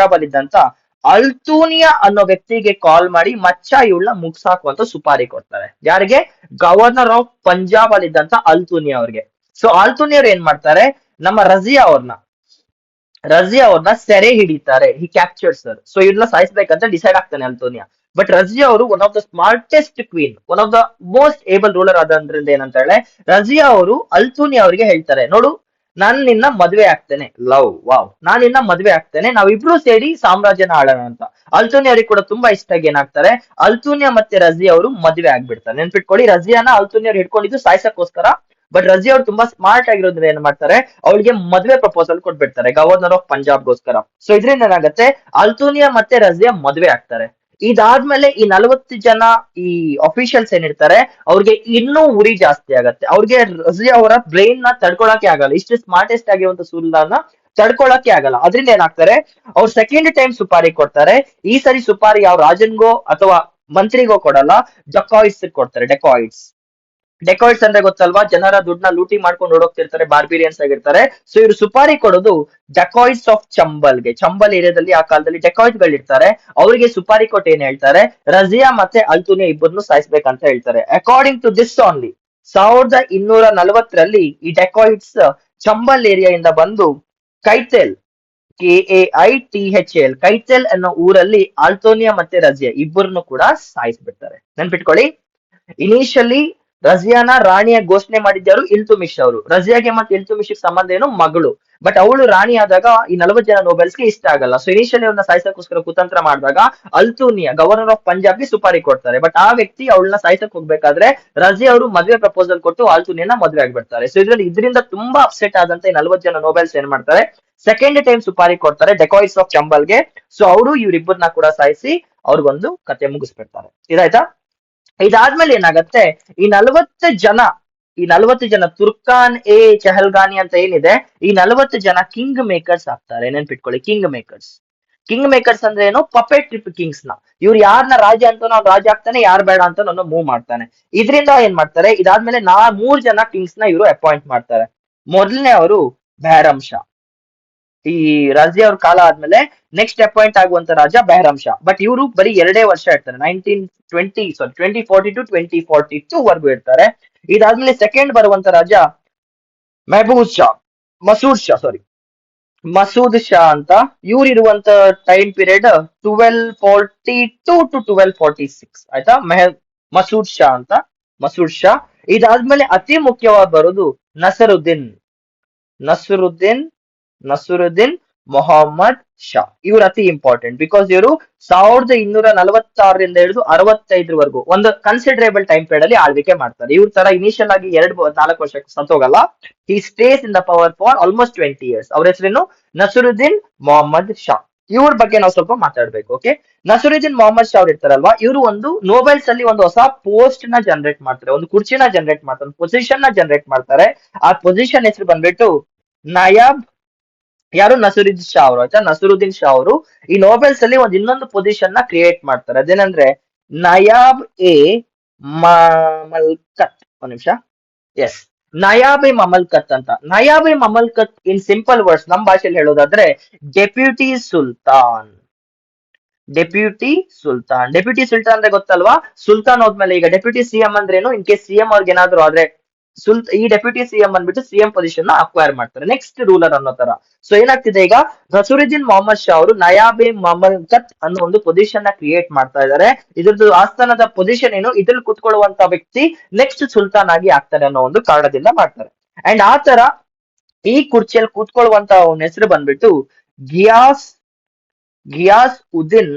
A: ಅಲ್ತೂನಿಯಾ ಅನ್ನೋ ವ್ಯಕ್ತಿಗೆ ಕಾಲ್ ಮಾಡಿ ಮಚ್ಚ ಇವಳನ್ನ ಮುಗ್ಸಾಕುವಂತ ಸುಪಾರಿ ಕೊಡ್ತಾರೆ. ಯಾರಿಗೆ? ಗವರ್ನರ್ ಆಫ್ ಪಂಜಾಬ್ ಅಲ್ಲಿದ್ದಂತ ಅಲ್ತೂನಿಯಾ ಅವ್ರಿಗೆ. ಸೊ ಅಲ್ತೂನಿಯಾ ಅವ್ರು ಏನ್ ಮಾಡ್ತಾರೆ, ನಮ್ಮ ರಜಿಯಾ ಅವ್ರನ್ನ ಸೆರೆ ಹಿಡಿತಾರೆ. ಹಿ ಕ್ಯಾಪ್ಚರ್ಸ್ ಸರ್. ಸೊ ಇವ್ರನ್ನ ಸಾಯಿಸ್ಬೇಕಂತ ಡಿಸೈಡ್ ಆಗ್ತಾನೆ ಅಲ್ತೋನಿಯಾ. ಬಟ್ ರಜಿಯಾ ಅವರು one of the smartest queen, one of the most Abel ruler ಆದ್ರಿಂದ ಏನಂತ ಹೇಳಿ ರಜಿಯಾ ಅವರು ಅಲ್ತೂನಿಯಾ ಅವರಿಗೆ ಹೇಳ್ತಾರೆ, ನೋಡು ನಾನ್ ನಿನ್ನ ಮದ್ವೆ ಆಗ್ತೇನೆ, ಲವ್ ವಾವ್, ನಾನ್ ನಿನ್ನ ಮದ್ವೆ ಆಗ್ತೇನೆ, ನಾವಿಬ್ರು ಸೇರಿ ಸಾಮ್ರಾಜ್ಯನ ಆಳೋಣ ಅಂತ. ಅಲ್ತೂನಿಯಾ ಅವ್ರಿಗೆ ಕೂಡ ತುಂಬಾ ಇಷ್ಟ ಆಗಿ ಏನಾಗ್ತಾರೆ, ಅಲ್ತೂನಿಯಾ ಮತ್ತೆ ರಜಿಯಾ ಅವರು ಮದ್ವೆ ಆಗ್ಬಿಡ್ತಾರೆ. ನೆನ್ಪಿಟ್ಕೊಳ್ಳಿ, ರಜಿಯಾನ ಅಲ್ತೂನಿಯಾ ಅವ್ರು ಹಿಡ್ಕೊಂಡಿದ್ದು ಸಾಯ್ಸಕ್ಕೋಸ್ಕರ. ಬಟ್ ರಜಿಯಾ ಅವ್ರು ತುಂಬಾ ಸ್ಮಾರ್ಟ್ ಆಗಿರೋದ್ರಿಂದ ಏನ್ ಮಾಡ್ತಾರೆ, ಅವಳಿಗೆ ಮದ್ವೆ ಪ್ರಪೋಸಲ್ ಕೊಟ್ಬಿಡ್ತಾರೆ ಗವರ್ನರ್ ಆಫ್ ಪಂಜಾಬ್ಗೋಸ್ಕರ. ಸೊ ಇದರಿಂದ ಏನಾಗುತ್ತೆ, ಅಲ್ತೂನಿಯಾ ಮತ್ತೆ ರಜಿಯಾ ಮದ್ವೆ ಆಗ್ತಾರೆ. ಇದಾದ್ಮೇಲೆ ಈ 40 ಜನ ಈ ಅಫಿಷಿಯಲ್ಸ್ ಏನಿರ್ತಾರೆ ಅವ್ರಿಗೆ ಇನ್ನೂ ಉರಿ ಜಾಸ್ತಿ ಆಗತ್ತೆ. ಅವ್ರಿಗೆ ರಜಿಯಾ ಅವರ ಬ್ರೈನ್ ನ ತಡ್ಕೊಳಕ್ಕೆ ಆಗಲ್ಲ, ಇಷ್ಟು ಸ್ಮಾರ್ಟೆಸ್ಟ್ ಆಗಿರುವಂತ ಸುಲ್ತಾನ ತಡ್ಕೊಳಕ್ಕೆ ಆಗಲ್ಲ. ಅದ್ರಿಂದ ಏನಾಗ್ತಾರೆ, ಅವ್ರು ಸೆಕೆಂಡ್ ಟೈಮ್ ಸುಪಾರಿ ಕೊಡ್ತಾರೆ. ಈ ಸರಿ ಸುಪಾರಿ ಯಾವ ರಾಜನ್ಗೋ ಅಥವಾ ಮಂತ್ರಿಗೋ ಕೊಡಲ್ಲ, ಡಕಾಯ್ಟ್ಸ್ ಕೊಡ್ತಾರೆ. ಡೆಕಾಯ್ಟ್ಸ್ ಅಂದ್ರೆ ಗೊತ್ತಲ್ವಾ, ಜನರ ದುಡ್ಡನ್ನ ಲೂಟಿ ಮಾಡ್ಕೊಂಡು ಓಡೋಗ್ತಿರ್ತಾರೆ, ಬಾರ್ಬಿರಿಯನ್ಸ್ ಆಗಿರ್ತಾರೆ. ಸೊ ಇವ್ರು ಸುಪಾರಿ ಕೊಡೋದು ಡೆಕಾಯ್ಟ್ಸ್ ಆಫ್ ಚಂಬಲ್ ಏರಿಯಾದಲ್ಲಿ ಆ ಕಾಲದಲ್ಲಿ ಡೆಕಾಯ್ಟ್ ಗಳಿರ್ತಾರೆ. ಅವರಿಗೆ ಸುಪಾರಿ ಕೊಟ್ಟು ಏನ್ ಹೇಳ್ತಾರೆ, ರಜಿಯಾ ಮತ್ತೆ ಅಲ್ತೂನಿಯಾ ಇಬ್ಬರನ್ನು ಸಾಯಿಸ್ಬೇಕಂತ ಹೇಳ್ತಾರೆ. ಅಕಾರ್ಡಿಂಗ್ ಟು ದಿಸ್ ಓನ್ಲಿ 1240 ಈ ಡೆಕಾಯ್ಟ್ಸ್ ಚಂಬಲ್ ಏರಿಯಾದಿಂದ ಬಂದು ಕೈತೆಲ್, KAITHL, ಕೈತೆಲ್ ಅನ್ನೋ ಊರಲ್ಲಿ ಆಲ್ತೋನಿಯಾ ಮತ್ತೆ ರಜಿಯಾ ಇಬ್ಬರನ್ನು ಕೂಡ ಸಾಯಿಸ್ಬಿಡ್ತಾರೆ. ನೆನ್ಪಿಟ್ಕೊಳ್ಳಿ, ಇನಿಷಿಯಲಿ ರಜಿಯಾನ ರಾಣಿಯ ಘೋಷಣೆ ಮಾಡಿದ್ದರು ಇಲ್ತುಮಿಶ್ ಅವರು. ರಜಿಯಾಗೆ ಮತ್ತೆ ಇಲ್ತುಮಿಶ್ ಸಂಬಂಧ ಏನು, ಮಗಳು. ಬಟ್ ಅವಳು ರಾಣಿ ಆದಾಗ ಈ 40 ಜನ ನೋಬೆಲ್ಸ್ಗೆ ಇಷ್ಟ ಆಗಲ್ಲ. ಸೊ ಇನಿಷಿಯಲಿ ಅವ್ರನ್ನ ಸಾಯಿಸಕ್ಕೋಸ್ಕರ ಕುತಂತ್ರ ಮಾಡಿದಾಗ ಅಲ್ತೂನಿಯಾ ಗವರ್ನರ್ ಆಫ್ ಪಂಜಾಬ್ಗೆ ಸುಪಾರಿ ಕೊಡ್ತಾರೆ. ಬಟ್ ಆ ವ್ಯಕ್ತಿ ಅವಳನ್ನ ಸಾಯಿಸಕ್ ಹೋಗ್ಬೇಕಾದ್ರೆ ರಜಿಯಾ ಅವರು ಮದ್ವೆ ಪ್ರಪೋಸಲ್ ಕೊಟ್ಟು ಆಲ್ತೂನಿಯನ್ನ ಮದ್ವೆ ಆಗ್ಬಿಡ್ತಾರೆ. ಸೊ ಇದರಿಂದ ತುಂಬಾ ಅಪ್ಸೆಟ್ ಆದಂತ ಈ 40 ಜನ ನೋಬೆಲ್ಸ್ ಏನ್ ಮಾಡ್ತಾರೆ, ಸೆಕೆಂಡ್ ಟೈಮ್ ಸುಪಾರಿ ಕೊಡ್ತಾರೆ ಡೆಕಾಯ್ಟ್ಸ್ ಆಫ್ ಚಂಬಲ್ಗೆ. ಸೊ ಅವರು ಇವ್ರಿಬ್ಬರನ್ನ ಕೂಡ ಸಾಯಿಸಿ ಅವ್ರಿಗೊಂದು ಕತೆ ಮುಗಿಸ್ಬಿಡ್ತಾರೆ. ಇದಾಯ್ತಾ? ಇದಾದ್ಮೇಲೆ ಏನಾಗತ್ತೆ, ಈ 40 ಜನ ತುರ್ಕಾನ್ ಎ ಚಹಲ್ಗಾನಿ ಅಂತ ಏನಿದೆ, ಈ 40 ಜನ ಕಿಂಗ್ ಮೇಕರ್ಸ್ ಆಗ್ತಾರೆ. ನೆನ್ಪಿಟ್ಕೊಳ್ಳಿ, ಕಿಂಗ್ ಮೇಕರ್ಸ್ ಅಂದ್ರೆ ಏನು, ಪಪೆಟ್ ಕಿಂಗ್ಸ್ ನ. ಇವ್ರು ಯಾರನ್ನ ರಾಜ ಅಂತ ಅವ್ನು ರಾಜ ಆಗ್ತಾನೆ, ಯಾರು ಬೇಡ ಅಂತ ನಾನು ಮೂವ್ ಮಾಡ್ತಾನೆ. ಇದರಿಂದ ಏನ್ ಮಾಡ್ತಾರೆ, ಇದಾದ್ಮೇಲೆ 3 ಜನ ಕಿಂಗ್ಸ್ ನ ಇವರು ಅಪಾಯಿಂಟ್ ಮಾಡ್ತಾರೆ. ಮೊದಲನೇ ಅವರು ಬೆಹರಂ ಶಾ. ಈ ರಜಿಯಾ ಅವ್ರ ಕಾಲ ಆದ್ಮೇಲೆ ನೆಕ್ಸ್ಟ್ ಅಪಾಯಿಂಟ್ ಆಗುವಂತ ರಾಜ ಬೆಹರಂ ಶಾ. ಬಟ್ ಇವರು ಬರೀ 2 ವರ್ಷ ಇರ್ತಾರೆ, 2042 ವರ್ಗು ಇರ್ತಾರೆ. ಇದಾದ್ಮೇಲೆ ಸೆಕೆಂಡ್ ಬರುವಂತ ರಾಜ ಮಸೂದ್ ಶಾ ಅಂತ. ಇವ್ರು ಇರುವಂತ ಟೈಮ್ ಪೀರಿಯಡ್ 1242 to 1246. ಆಯ್ತಾ, ಮಸೂದ್ ಶಾ ಅಂತ, ಮಸೂದ್ ಶಾ. ಇದಾದ್ಮೇಲೆ ಅತಿ ಮುಖ್ಯವಾಗಿ ಬರೋದು ನಸರುದ್ದೀನ್ ಮೊಹಮ್ಮದ್ ಶಾ. ಇವ್ರು ಅತಿ ಇಂಪಾರ್ಟೆಂಟ್, ಬಿಕಾಸ್ ಇವರು 1246 ಹಿಡಿದು 65 ಒಂದು ಕನ್ಸಿಡರೇಬಲ್ ಟೈಮ್ ಪೀರಿಯಡ್ ಅಲ್ಲಿ ಆಳ್ವಿಕೆ ಮಾಡ್ತಾರೆ. ಇವ್ರ ತರ ಇನಿಷಿಯಲ್ ಆಗಿ 4 ವರ್ಷಕ್ಕೆ ಸತ್ತೋಗಲ್ಲ. He stays in the power for almost 20 years. ಅವ್ರ ಹೆಸರೇನು, ನಸರುದ್ದೀನ್ ಮೊಹಮ್ಮದ್ ಶಾ. ಇವ್ರ ಬಗ್ಗೆ ನಾವು ಸ್ವಲ್ಪ ಮಾತಾಡ್ಬೇಕು. ಓಕೆ, ನಸರುದ್ದೀನ್ ಮೊಹಮ್ಮದ್ ಶಾ ಅವ್ರು ಇರ್ತಾರಲ್ವಾ, ಇವರು ಒಂದು ನೋಬೆಲ್ಸ್ ಅಲ್ಲಿ ಒಂದು ಹೊಸ ಪೋಸ್ಟ್ ನ ಜನರೇಟ್ ಮಾಡ್ತಾರೆ, ಒಂದು ಕುರ್ಚಿನ ಜನರೇಟ್ ಮಾಡ್ತಾರೆ, ಒಂದು ಪೊಸಿಷನ್ ನ ಜನರೇಟ್ ಮಾಡ್ತಾರೆ. ಆ ಪೊಸಿಷನ್ ಹೆಸರು ಬಂದ್ಬಿಟ್ಟು ನಾಯಾಬ್. ಯಾರು, ನಸರುದ್ದೀನ್ ಶಾ ಅವರು. ಆಯ್ತಾ, ನಸರುದ್ದೀನ್ ಶಾ ಅವರು ಈ ನೋಬೆಲ್ಸ್ ಅಲ್ಲಿ ಒಂದು ಇನ್ನೊಂದು ಪೊಸಿಷನ್ ನ ಕ್ರಿಯೇಟ್ ಮಾಡ್ತಾರೆ. ಅದೇನಂದ್ರೆ ನಯಾಬ್ ಎ ಮಮಲ್ಕತ್. ಒಂದ್ ನಿಮಿಷ, ಎಸ್, ನಯಾಬ್ ಎ ಮಮಲ್ಕತ್ ಅಂತ. ನಯಾಬ್ ಎ ಮಮಲ್ಕತ್ ಇನ್ ಸಿಂಪಲ್ ವರ್ಡ್ಸ್ ನಮ್ ಭಾಷೆಯಲ್ಲಿ ಹೇಳೋದಾದ್ರೆ ಡೆಪ್ಯೂಟಿ ಸುಲ್ತಾನ್. ಡೆಪ್ಯೂಟಿ ಸುಲ್ತಾನ್ ಅಂದ್ರೆ ಗೊತ್ತಲ್ವಾ, ಸುಲ್ತಾನ್ ಹೋದ್ಮೇಲೆ ಈಗ ಡೆಪ್ಯೂಟಿ ಸಿಎಂ ಅಂದ್ರೇನು, ಇನ್ ಕೇಸ್ ಸಿಎಂ ಅವ್ರಿಗೆ ಏನಾದ್ರು ಆದ್ರೆ ಈ ಡೆಪ್ಯೂಟಿ ಸಿಎಂ ಬಂದ್ಬಿಟ್ಟು ಸಿಎಂ ಪೊಸಿಷನ್ ನ ಅಕ್ವೈರ್ ಮಾಡ್ತಾರೆ, ನೆಕ್ಸ್ಟ್ ರೂಲರ್ ಅನ್ನೋ ತರ. ಸೊ ಏನಾಗ್ತಿದೆ ಈಗ, ನಸರುದ್ದೀನ್ ಮೊಹಮ್ಮದ್ ಶಾ ಅವರು ನಯಾಬೆ ಮಮಲ್ಕತ್ ಅನ್ನೋ ಒಂದು ಪೊಸಿಷನ್ ನ ಕ್ರಿಯೇಟ್ ಮಾಡ್ತಾ ಇದ್ದಾರೆ. ಇದ್ರದ್ದು ಆಸ್ಥಾನದ ಪೊಸಿಷನ್ ಏನು, ಇದ್ರಲ್ಲಿ ಕುತ್ಕೊಳ್ಳುವಂತ ವ್ಯಕ್ತಿ ನೆಕ್ಸ್ಟ್ ಸುಲ್ತಾನ್ ಆಗಿ ಆಗ್ತಾನೆ ಅನ್ನೋ ಒಂದು ಕಾರಣದಿಂದ ಮಾಡ್ತಾರೆ. ಅಂಡ್ ಆ ತರ ಈ ಕುರ್ಚಿಯಲ್ಲಿ ಕೂತ್ಕೊಳ್ಳುವಂತ ಅವನ ಹೆಸರು ಬಂದ್ಬಿಟ್ಟು ಗಿಯಾಸ್ ಗಿಯಾಸ್ ಉದ್ದೀನ್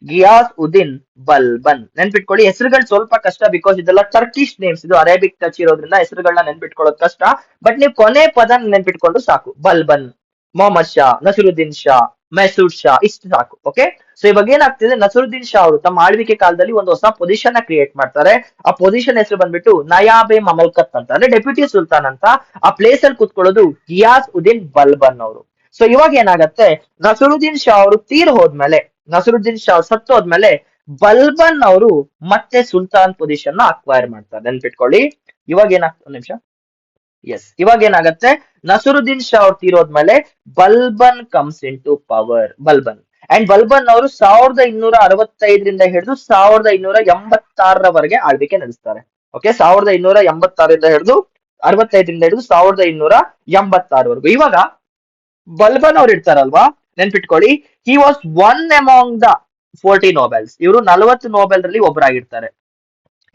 A: ಗಿಯಾಸ್ ಉದ್ದೀನ್ ಬಲ್ಬನ್. ನೆನ್ಪಿಟ್ಕೊಳ್ಳಿ, ಹೆಸರುಗಳು ಸ್ವಲ್ಪ ಕಷ್ಟ, ಬಿಕಾಸ್ ಇದೆಲ್ಲ ಟರ್ಕಿಶ್ ನೇಮ್ಸ್, ಇದು ಅರೇಬಿಕ್ ಟಚ್ ಇರೋದ್ರಿಂದ ಹೆಸರುಗಳನ್ನ ನೆನ್ಪಿಟ್ಕೊಳ್ಳೋದು ಕಷ್ಟ. ಬಟ್ ನೀವು ಕೊನೆ ಪದ ನೆನ್ಪಿಟ್ಕೊಂಡು ಸಾಕು, ಬಲ್ಬನ್, ಮೊಹಮ್ಮದ್ ಶಾ, ನಸರುದ್ದೀನ್ ಶಾ, ಮೈಸೂರ್ ಶಾ, ಇಷ್ಟು ಸಾಕು. ಓಕೆ, ಸೊ ಇವಾಗ ಏನಾಗ್ತಿದೆ, ನಸರುದ್ದೀನ್ ಶಾ ಅವರು ತಮ್ಮ ಆಳ್ವಿಕೆ ಕಾಲದಲ್ಲಿ ಒಂದು ಹೊಸ ಪೊಸಿಷನ್ ನ ಕ್ರಿಯೇಟ್ ಮಾಡ್ತಾರೆ. ಆ ಪೊಸಿಷನ್ ಹೆಸರು ಬಂದ್ಬಿಟ್ಟು ನಯಾಬೆ ಮಮಲ್ಕತ್ ಅಂತ, ಅಂದ್ರೆ ಡೆಪ್ಯೂಟಿ ಸುಲ್ತಾನ್ ಅಂತ. ಆ ಪ್ಲೇಸ್ ಅಲ್ಲಿ ಕೂತ್ಕೊಳ್ಳೋದು ಗಿಯಾಸ್ ಉದ್ದೀನ್ ಬಲ್ಬನ್ ಅವರು. ಸೊ ಇವಾಗ ಏನಾಗತ್ತೆ, ನಸರುದ್ದೀನ್ ಶಾ ಅವರು ಹೋದ್ಮೇಲೆ, ನಸರುದ್ದೀನ್ ಶಾ ಸತ್ತೋದ್ಮೇಲೆ ಬಲ್ಬನ್ ಅವರು ಮತ್ತೆ ಸುಲ್ತಾನ್ ಪೊಸಿಷನ್ ನ ಅಕ್ವೈರ್ ಮಾಡ್ತಾರೆ. ನೆನ್ಪಿಟ್ಕೊಳ್ಳಿ, ಇವಾಗ ಏನಾಗ್ತದೆ, ಒಂದು ನಿಮಿಷ. ಎಸ್, ಇವಾಗ ಏನಾಗತ್ತೆ, ನಸರುದ್ದೀನ್ ಶಾ ಅವ್ರು ತೀರೋದ್ಮೇಲೆ Balban comes into power. Balban and Balban ಅವರು 1265ರಿಂದ ಹಿಡಿದು 1286ರವರೆಗೆ ಆಳ್ವಿಕೆ ನಡೆಸ್ತಾರೆ. ಓಕೆ, 1286ರಿಂದ ಹಿಡಿದು 65ರಿಂದ ಹಿಡಿದು 1286ವರೆಗೂ. ಇವಾಗ ಬಲ್ಬನ್ ಅವ್ರು ಇರ್ತಾರಲ್ವಾ, ನೆನ್ಪಿಟ್ಕೊಳ್ಳಿ, he was one among the 40 nobles. ಇವರು 40 ನೋಬೆಲ್ ರಲ್ಲಿ ಒಬ್ಬರಾಗಿರ್ತಾರೆ.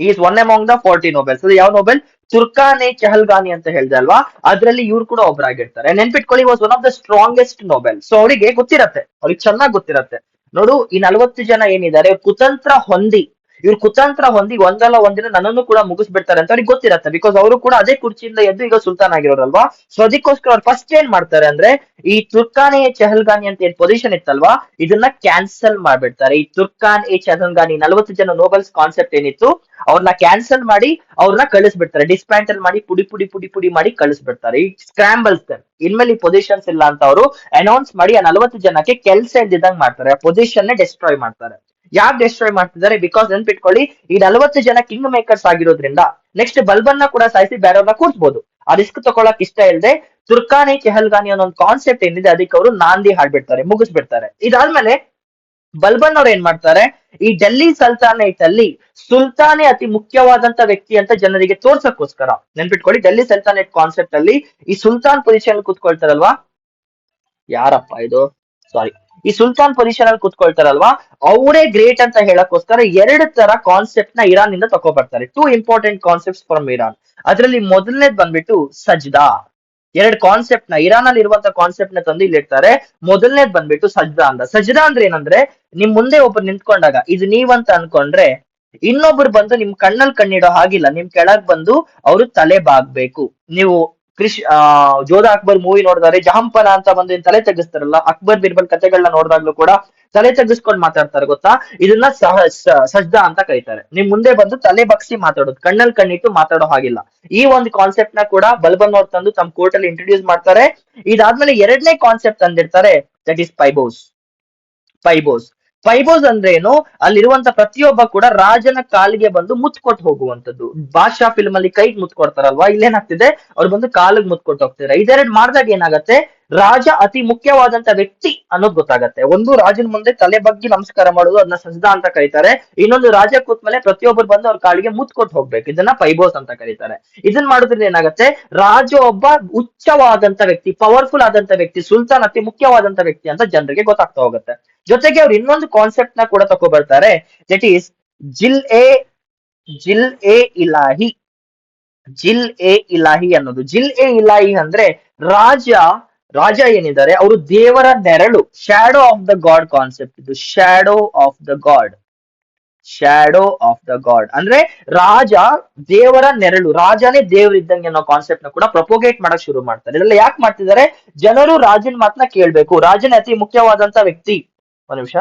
A: Is one among the 40 nobles. ಅದು ಯಾವ ನೋಬೆಲ್, ತುರ್ಕಾನೆ ಚಹಲ್ಗಾನಿ ಅಂತ ಹೇಳಿದೆ ಅಲ್ವಾ, ಅದ್ರಲ್ಲಿ ಇವ್ರು ಕೂಡ ಒಬ್ಬರಾಗಿರ್ತಾರೆ. ನೆನ್ಪಿಟ್ಕೊಳ್ಳಿ, was one of the strongest Nobel. So ಅವರಿಗೆ ಗೊತ್ತಿರತ್ತೆ, ಅವ್ರಿಗೆ ಚೆನ್ನಾಗಿ ಗೊತ್ತಿರತ್ತೆ. ನೋಡು, ಈ 40 ಜನ ಏನಿದ್ದಾರೆ ಕುತಂತ್ರ ಹೊಂದಿ, ಇವ್ರು ಕುತಂತ್ರ ಹೊಂದಿ ಒಂದಲ್ಲ ಒಂದಿನ ನನ್ನನ್ನು ಕೂಡ ಮುಗಿಸ್ಬಿಡ್ತಾರೆ ಅಂತ ಅವ್ರಿಗೆ ಗೊತ್ತಿರತ್ತೆ. ಬಿಕಾಸ್ ಅವರು ಕೂಡ ಅದೇ ಕುರ್ಚಿಯಿಂದ ಎದ್ದು ಈಗ ಸುಲ್ತಾನ್ ಆಗಿರೋರಲ್ವಾ. ಸೊ ಅದಕ್ಕೋಸ್ಕರ ಅವ್ರು ಫಸ್ಟ್ ಏನ್ ಮಾಡ್ತಾರೆ ಅಂದ್ರೆ, ಈ ತುರ್ಕಾನೆ ಚಹಲ್ಗಾನಿ ಅಂತ ಏನ್ ಪೊಸಿಷನ್ ಇತ್ತಲ್ವಾ, ಇದನ್ನ ಕ್ಯಾನ್ಸಲ್ ಮಾಡ್ಬಿಡ್ತಾರೆ. ಈ ತುರ್ಕಾನ್ ಎ ಚಹಲ್ಗಾನಿ 40 ಜನ ನೋಬೆಲ್ಸ್ ಕಾನ್ಸೆಪ್ಟ್ ಏನಿತ್ತು, ಅವ್ರನ್ನ ಕ್ಯಾನ್ಸಲ್ ಮಾಡಿ ಅವ್ರನ್ನ ಕಳಿಸ್ಬಿಡ್ತಾರೆ. ಡಿಸ್ಪ್ಯಾಂಟಲ್ ಮಾಡಿ ಪುಡಿ ಪುಡಿ ಪುಡಿ ಪುಡಿ ಮಾಡಿ ಕಳಿಸ್ಬಿಡ್ತಾರೆ. ಈ ಸ್ಕ್ರಾಂಬಲ್ಸ್ ಇನ್ಮೇಲೆ ಈ ಪೊಸಿಷನ್ಸ್ ಇಲ್ಲ ಅಂತ ಅವರು ಅನೌನ್ಸ್ ಮಾಡಿ ಆ 40 ಜನಕ್ಕೆ ಕೆಲಸ ಇಲ್ದಿದ್ದಂಗ್ ಮಾಡ್ತಾರೆ. ಆ ಪೊಸಿಷನ್ ಡಿಸ್ಟ್ರಾಯ್ ಮಾಡ್ತಾರೆ. ಯಾಕೆ ಡಿಸ್ಟ್ರಾಯ್ ಮಾಡ್ತಿದ್ದಾರೆ, ಬಿಕಾಸ್ ನೆನ್ಪಿಟ್ಕೊಳ್ಳಿ, ಈ 40 ಜನ ಕಿಂಗ್ ಮೇಕರ್ಸ್ ಆಗಿರೋದ್ರಿಂದ ನೆಕ್ಸ್ಟ್ ಬಲ್ಬನ್ ನ ಕೂಡ ಸಾಯಿಸಿ ಬೇರೆಯವ್ರನ್ನ ಕೂರ್ಸ್ಬೋದು. ಆ ರಿಸ್ಕ್ ತಗೊಳಕ್ ಇಷ್ಟ ಇಲ್ಲದೆ ತುರ್ಕಾನಿ ಚಹಲ್ಗಾನಿ ಅನ್ನೋ ಒಂದು ಕಾನ್ಸೆಪ್ಟ್ ಏನಿದೆ ಅದಕ್ಕೆ ಅವರು ನಾಂದಿ ಹಾಡ್ಬಿಡ್ತಾರೆ, ಮುಗಿಸ್ಬಿಡ್ತಾರೆ. ಇದಾದ್ಮೇಲೆ ಬಲ್ಬನ್ ಅವ್ರು ಏನ್ ಮಾಡ್ತಾರೆ, ಈ ಡೆಲ್ಲಿ ಸಲ್ತಾನೇಟ್ ಅಲ್ಲಿ ಸುಲ್ತಾನೆ ಅತಿ ಮುಖ್ಯವಾದಂತ ವ್ಯಕ್ತಿ ಅಂತ ಜನರಿಗೆ ತೋರ್ಸಕ್ಕೋಸ್ಕರ, ನೆನ್ಪಿಟ್ಕೊಳ್ಳಿ, ಡೆಲ್ಲಿ ಸಲ್ತಾನೇಟ್ ಕಾನ್ಸೆಪ್ಟ್ ಅಲ್ಲಿ ಈ ಸುಲ್ತಾನ್ ಪೊಸಿಷನ್ ಕೂತ್ಕೊಳ್ತಾರಲ್ವಾ, ಯಾರಪ್ಪ ಇದು, ಸಾರಿ, ಈ ಸುಲ್ತಾನ್ ಪೊಸಿಷನ್ ಅಲ್ಲಿ ಕೂತ್ಕೊಳ್ತಾರಲ್ವಾ, ಅವರೇ ಗ್ರೇಟ್ ಅಂತ ಹೇಳಕ್ಕೋಸ್ಕರ 2 ತರ ಕಾನ್ಸೆಪ್ಟ್ ನ ಇರಾನ್ ನಿಂದ ತಗೊಬರ್ತಾರೆ. 2 ಇಂಪಾರ್ಟೆಂಟ್ ಕಾನ್ಸೆಪ್ಟ್ಸ್ ಫ್ರಮ್ ಇರಾನ್. ಅದರಲ್ಲಿ ಮೊದಲನೇದ್ ಬಂದ್ಬಿಟ್ಟು ಸಜ್ದಾ. 2 ಕಾನ್ಸೆಪ್ಟ್ ನ, ಇರಾನ್ ಅಲ್ಲಿ ಇರುವಂತ ಕಾನ್ಸೆಪ್ಟ್ ನ ತಂದು ಇಲ್ಲಿ ಇಡ್ತಾರೆ. ಮೊದಲನೇದ್ ಬಂದ್ಬಿಟ್ಟು ಸಜ್ದಾ ಅಂತ. ಸಜ್ದಾ ಅಂದ್ರೆ ಏನಂದ್ರೆ, ನಿಮ್ ಮುಂದೆ ಒಬ್ರು ನಿಂತ್ಕೊಂಡಾಗ ಇದು ನೀವಂತ ಅನ್ಕೊಂಡ್ರೆ ಇನ್ನೊಬ್ರು ಬಂದು ನಿಮ್ ಕಣ್ಣಲ್ಲಿ ಕಣ್ಣಿಡೋ ಹಾಗಿಲ್ಲ, ನಿಮ್ ಕೆಳಗ್ ಬಂದು ಅವರು ತಲೆ ಬಾಗ್ಬೇಕು. ನೀವು ಜೋಧ ಅಕ್ಬರ್ ಮೂವಿ ನೋಡಿದ್ರೆ ಜಹಂಪನ ಅಂತ ಬಂದು ತಲೆ ತೆಗಿಸ್ತಾರಲ್ಲ, ಅಕ್ಬರ್ ಬಿರ್ಬಲ್ ಕಥೆಗಳನ್ನ ನೋಡಿದಾಗ್ಲೂ ಕೂಡ ತಲೆ ತೆಗಿಸ್ಕೊಂಡ್ ಮಾತಾಡ್ತಾರೆ ಗೊತ್ತಾ, ಇದನ್ನ ಸಜ್ದಾ ಅಂತ ಕರೀತಾರೆ. ನಿಮ್ ಮುಂದೆ ಬಂದು ತಲೆ ಬಗ್ಸಿ ಮಾತಾಡೋದು, ಕಣ್ಣಲ್ಲಿ ಕಣ್ಣಿಟ್ಟು ಮಾತಾಡೋ ಹಾಗಿಲ್ಲ. ಈ ಒಂದು ಕಾನ್ಸೆಪ್ಟ್ ನ ಕೂಡ ಬಲ್ಬನ್ ಅವ್ರು ತಂದು ತಮ್ಮ ಕೋರ್ಟ್ ಅಲ್ಲಿ ಇಂಟ್ರೊಡ್ಯೂಸ್ ಮಾಡ್ತಾರೆ. ಇದಾದ್ಮೇಲೆ 2ನೇ ಕಾನ್ಸೆಪ್ಟ್ ತಂದಿರ್ತಾರೆ, ದಟ್ ಈಸ್ ಪೈಬೋಸ್. ಪೈಬೋಸ್ ಪೈಬೋಸ್ ಅಂದ್ರೆ ಏನು, ಅಲ್ಲಿರುವಂತ ಪ್ರತಿಯೊಬ್ಬ ಕೂಡ ರಾಜನ ಕಾಲಿಗೆ ಬಂದು ಮುತ್ ಕೊಟ್ಟು ಹೋಗುವಂತದ್ದು. ಬಾದ್ಶಾ ಫಿಲ್ಮ್ ಅಲ್ಲಿ ಕೈಗೆ ಮುತ್ ಕೊಡ್ತಾರಲ್ವಾ, ಇಲ್ಲೇನಾಗ್ತಿದೆ, ಅವ್ರು ಬಂದು ಕಾಲಿಗೆ ಮುತ್ ಕೊಟ್ಟು ಹೋಗ್ತಾರೆ. ಇದೆರಡು ಮಾಡಿದಾಗ ಏನಾಗತ್ತೆ, ರಾಜ ಅತಿ ಮುಖ್ಯವಾದಂತ ವ್ಯಕ್ತಿ ಅನ್ನೋದು ಗೊತ್ತಾಗತ್ತೆ. ಒಂದು ರಾಜನ ಮುಂದೆ ತಲೆ ಬಗ್ಗೆ ನಮಸ್ಕಾರ ಮಾಡೋದು, ಅದನ್ನ ಸಜ್ದಾ ಅಂತ ಕರೀತಾರೆ. ಇನ್ನೊಂದು ರಾಜ ಕೂತ್ಮೇಲೆ ಪ್ರತಿಯೊಬ್ಬರು ಬಂದು ಅವ್ರ ಕಾಲಿಗೆ ಮುತ್ ಕೊಟ್ಟು ಹೋಗ್ಬೇಕು, ಇದನ್ನ ಪೈಬೋಸ್ ಅಂತ ಕರೀತಾರೆ. ಇದನ್ನ ಮಾಡೋದ್ರಿಂದ ಏನಾಗತ್ತೆ, ರಾಜ ಒಬ್ಬ ಉಚ್ಚವಾದಂತ ವ್ಯಕ್ತಿ, ಪವರ್ಫುಲ್ ಆದಂತ ವ್ಯಕ್ತಿ, ಸುಲ್ತಾನ್ ಅತಿ ಮುಖ್ಯವಾದಂತ ವ್ಯಕ್ತಿ ಅಂತ ಜನರಿಗೆ ಗೊತ್ತಾಗ್ತಾ ಹೋಗುತ್ತೆ. ಜೊತೆಗೆ ಅವ್ರು ಇನ್ನೊಂದು ಕಾನ್ಸೆಪ್ಟ್ ನ ಕೂಡ ತಗೊಬರ್ತಾರೆ, ದಟ್ ಈಸ್ ಜಿಲ್ ಎ ಇಲಾಹಿ. ಜಿಲ್ ಎ ಇಲಾಹಿ ಅನ್ನೋದು, ಜಿಲ್ ಎ ಇಲಾಹಿ ಅಂದ್ರೆ ರಾಜ ಏನಿದ್ದಾರೆ ಅವರು ದೇವರ ನೆರಳು, shadow of the god concept ಇದು. Shadow of the god, shadow of the god ಅಂದ್ರೆ ರಾಜ ದೇವರ ನೆರಳು, ರಾಜನೇ ದೇವರಿದ್ದಂಗೆ ಅನ್ನೋ ಕಾನ್ಸೆಪ್ಟ್ ನ ಕೂಡ ಪ್ರೊಪೋಗೇಟ್ ಮಾಡಕ್ ಶುರು ಮಾಡ್ತಾರೆ. ಇದೆಲ್ಲ ಯಾಕೆ ಮಾಡ್ತಿದ್ದಾರೆ, ಜನರು ರಾಜನ ಮಾತನ್ನ ಕೇಳ್ಬೇಕು, ರಾಜನೇ ಅತಿ ಮುಖ್ಯವಾದಂತ ವ್ಯಕ್ತಿ. ಒಂದ್ ನಿಮಿಷ.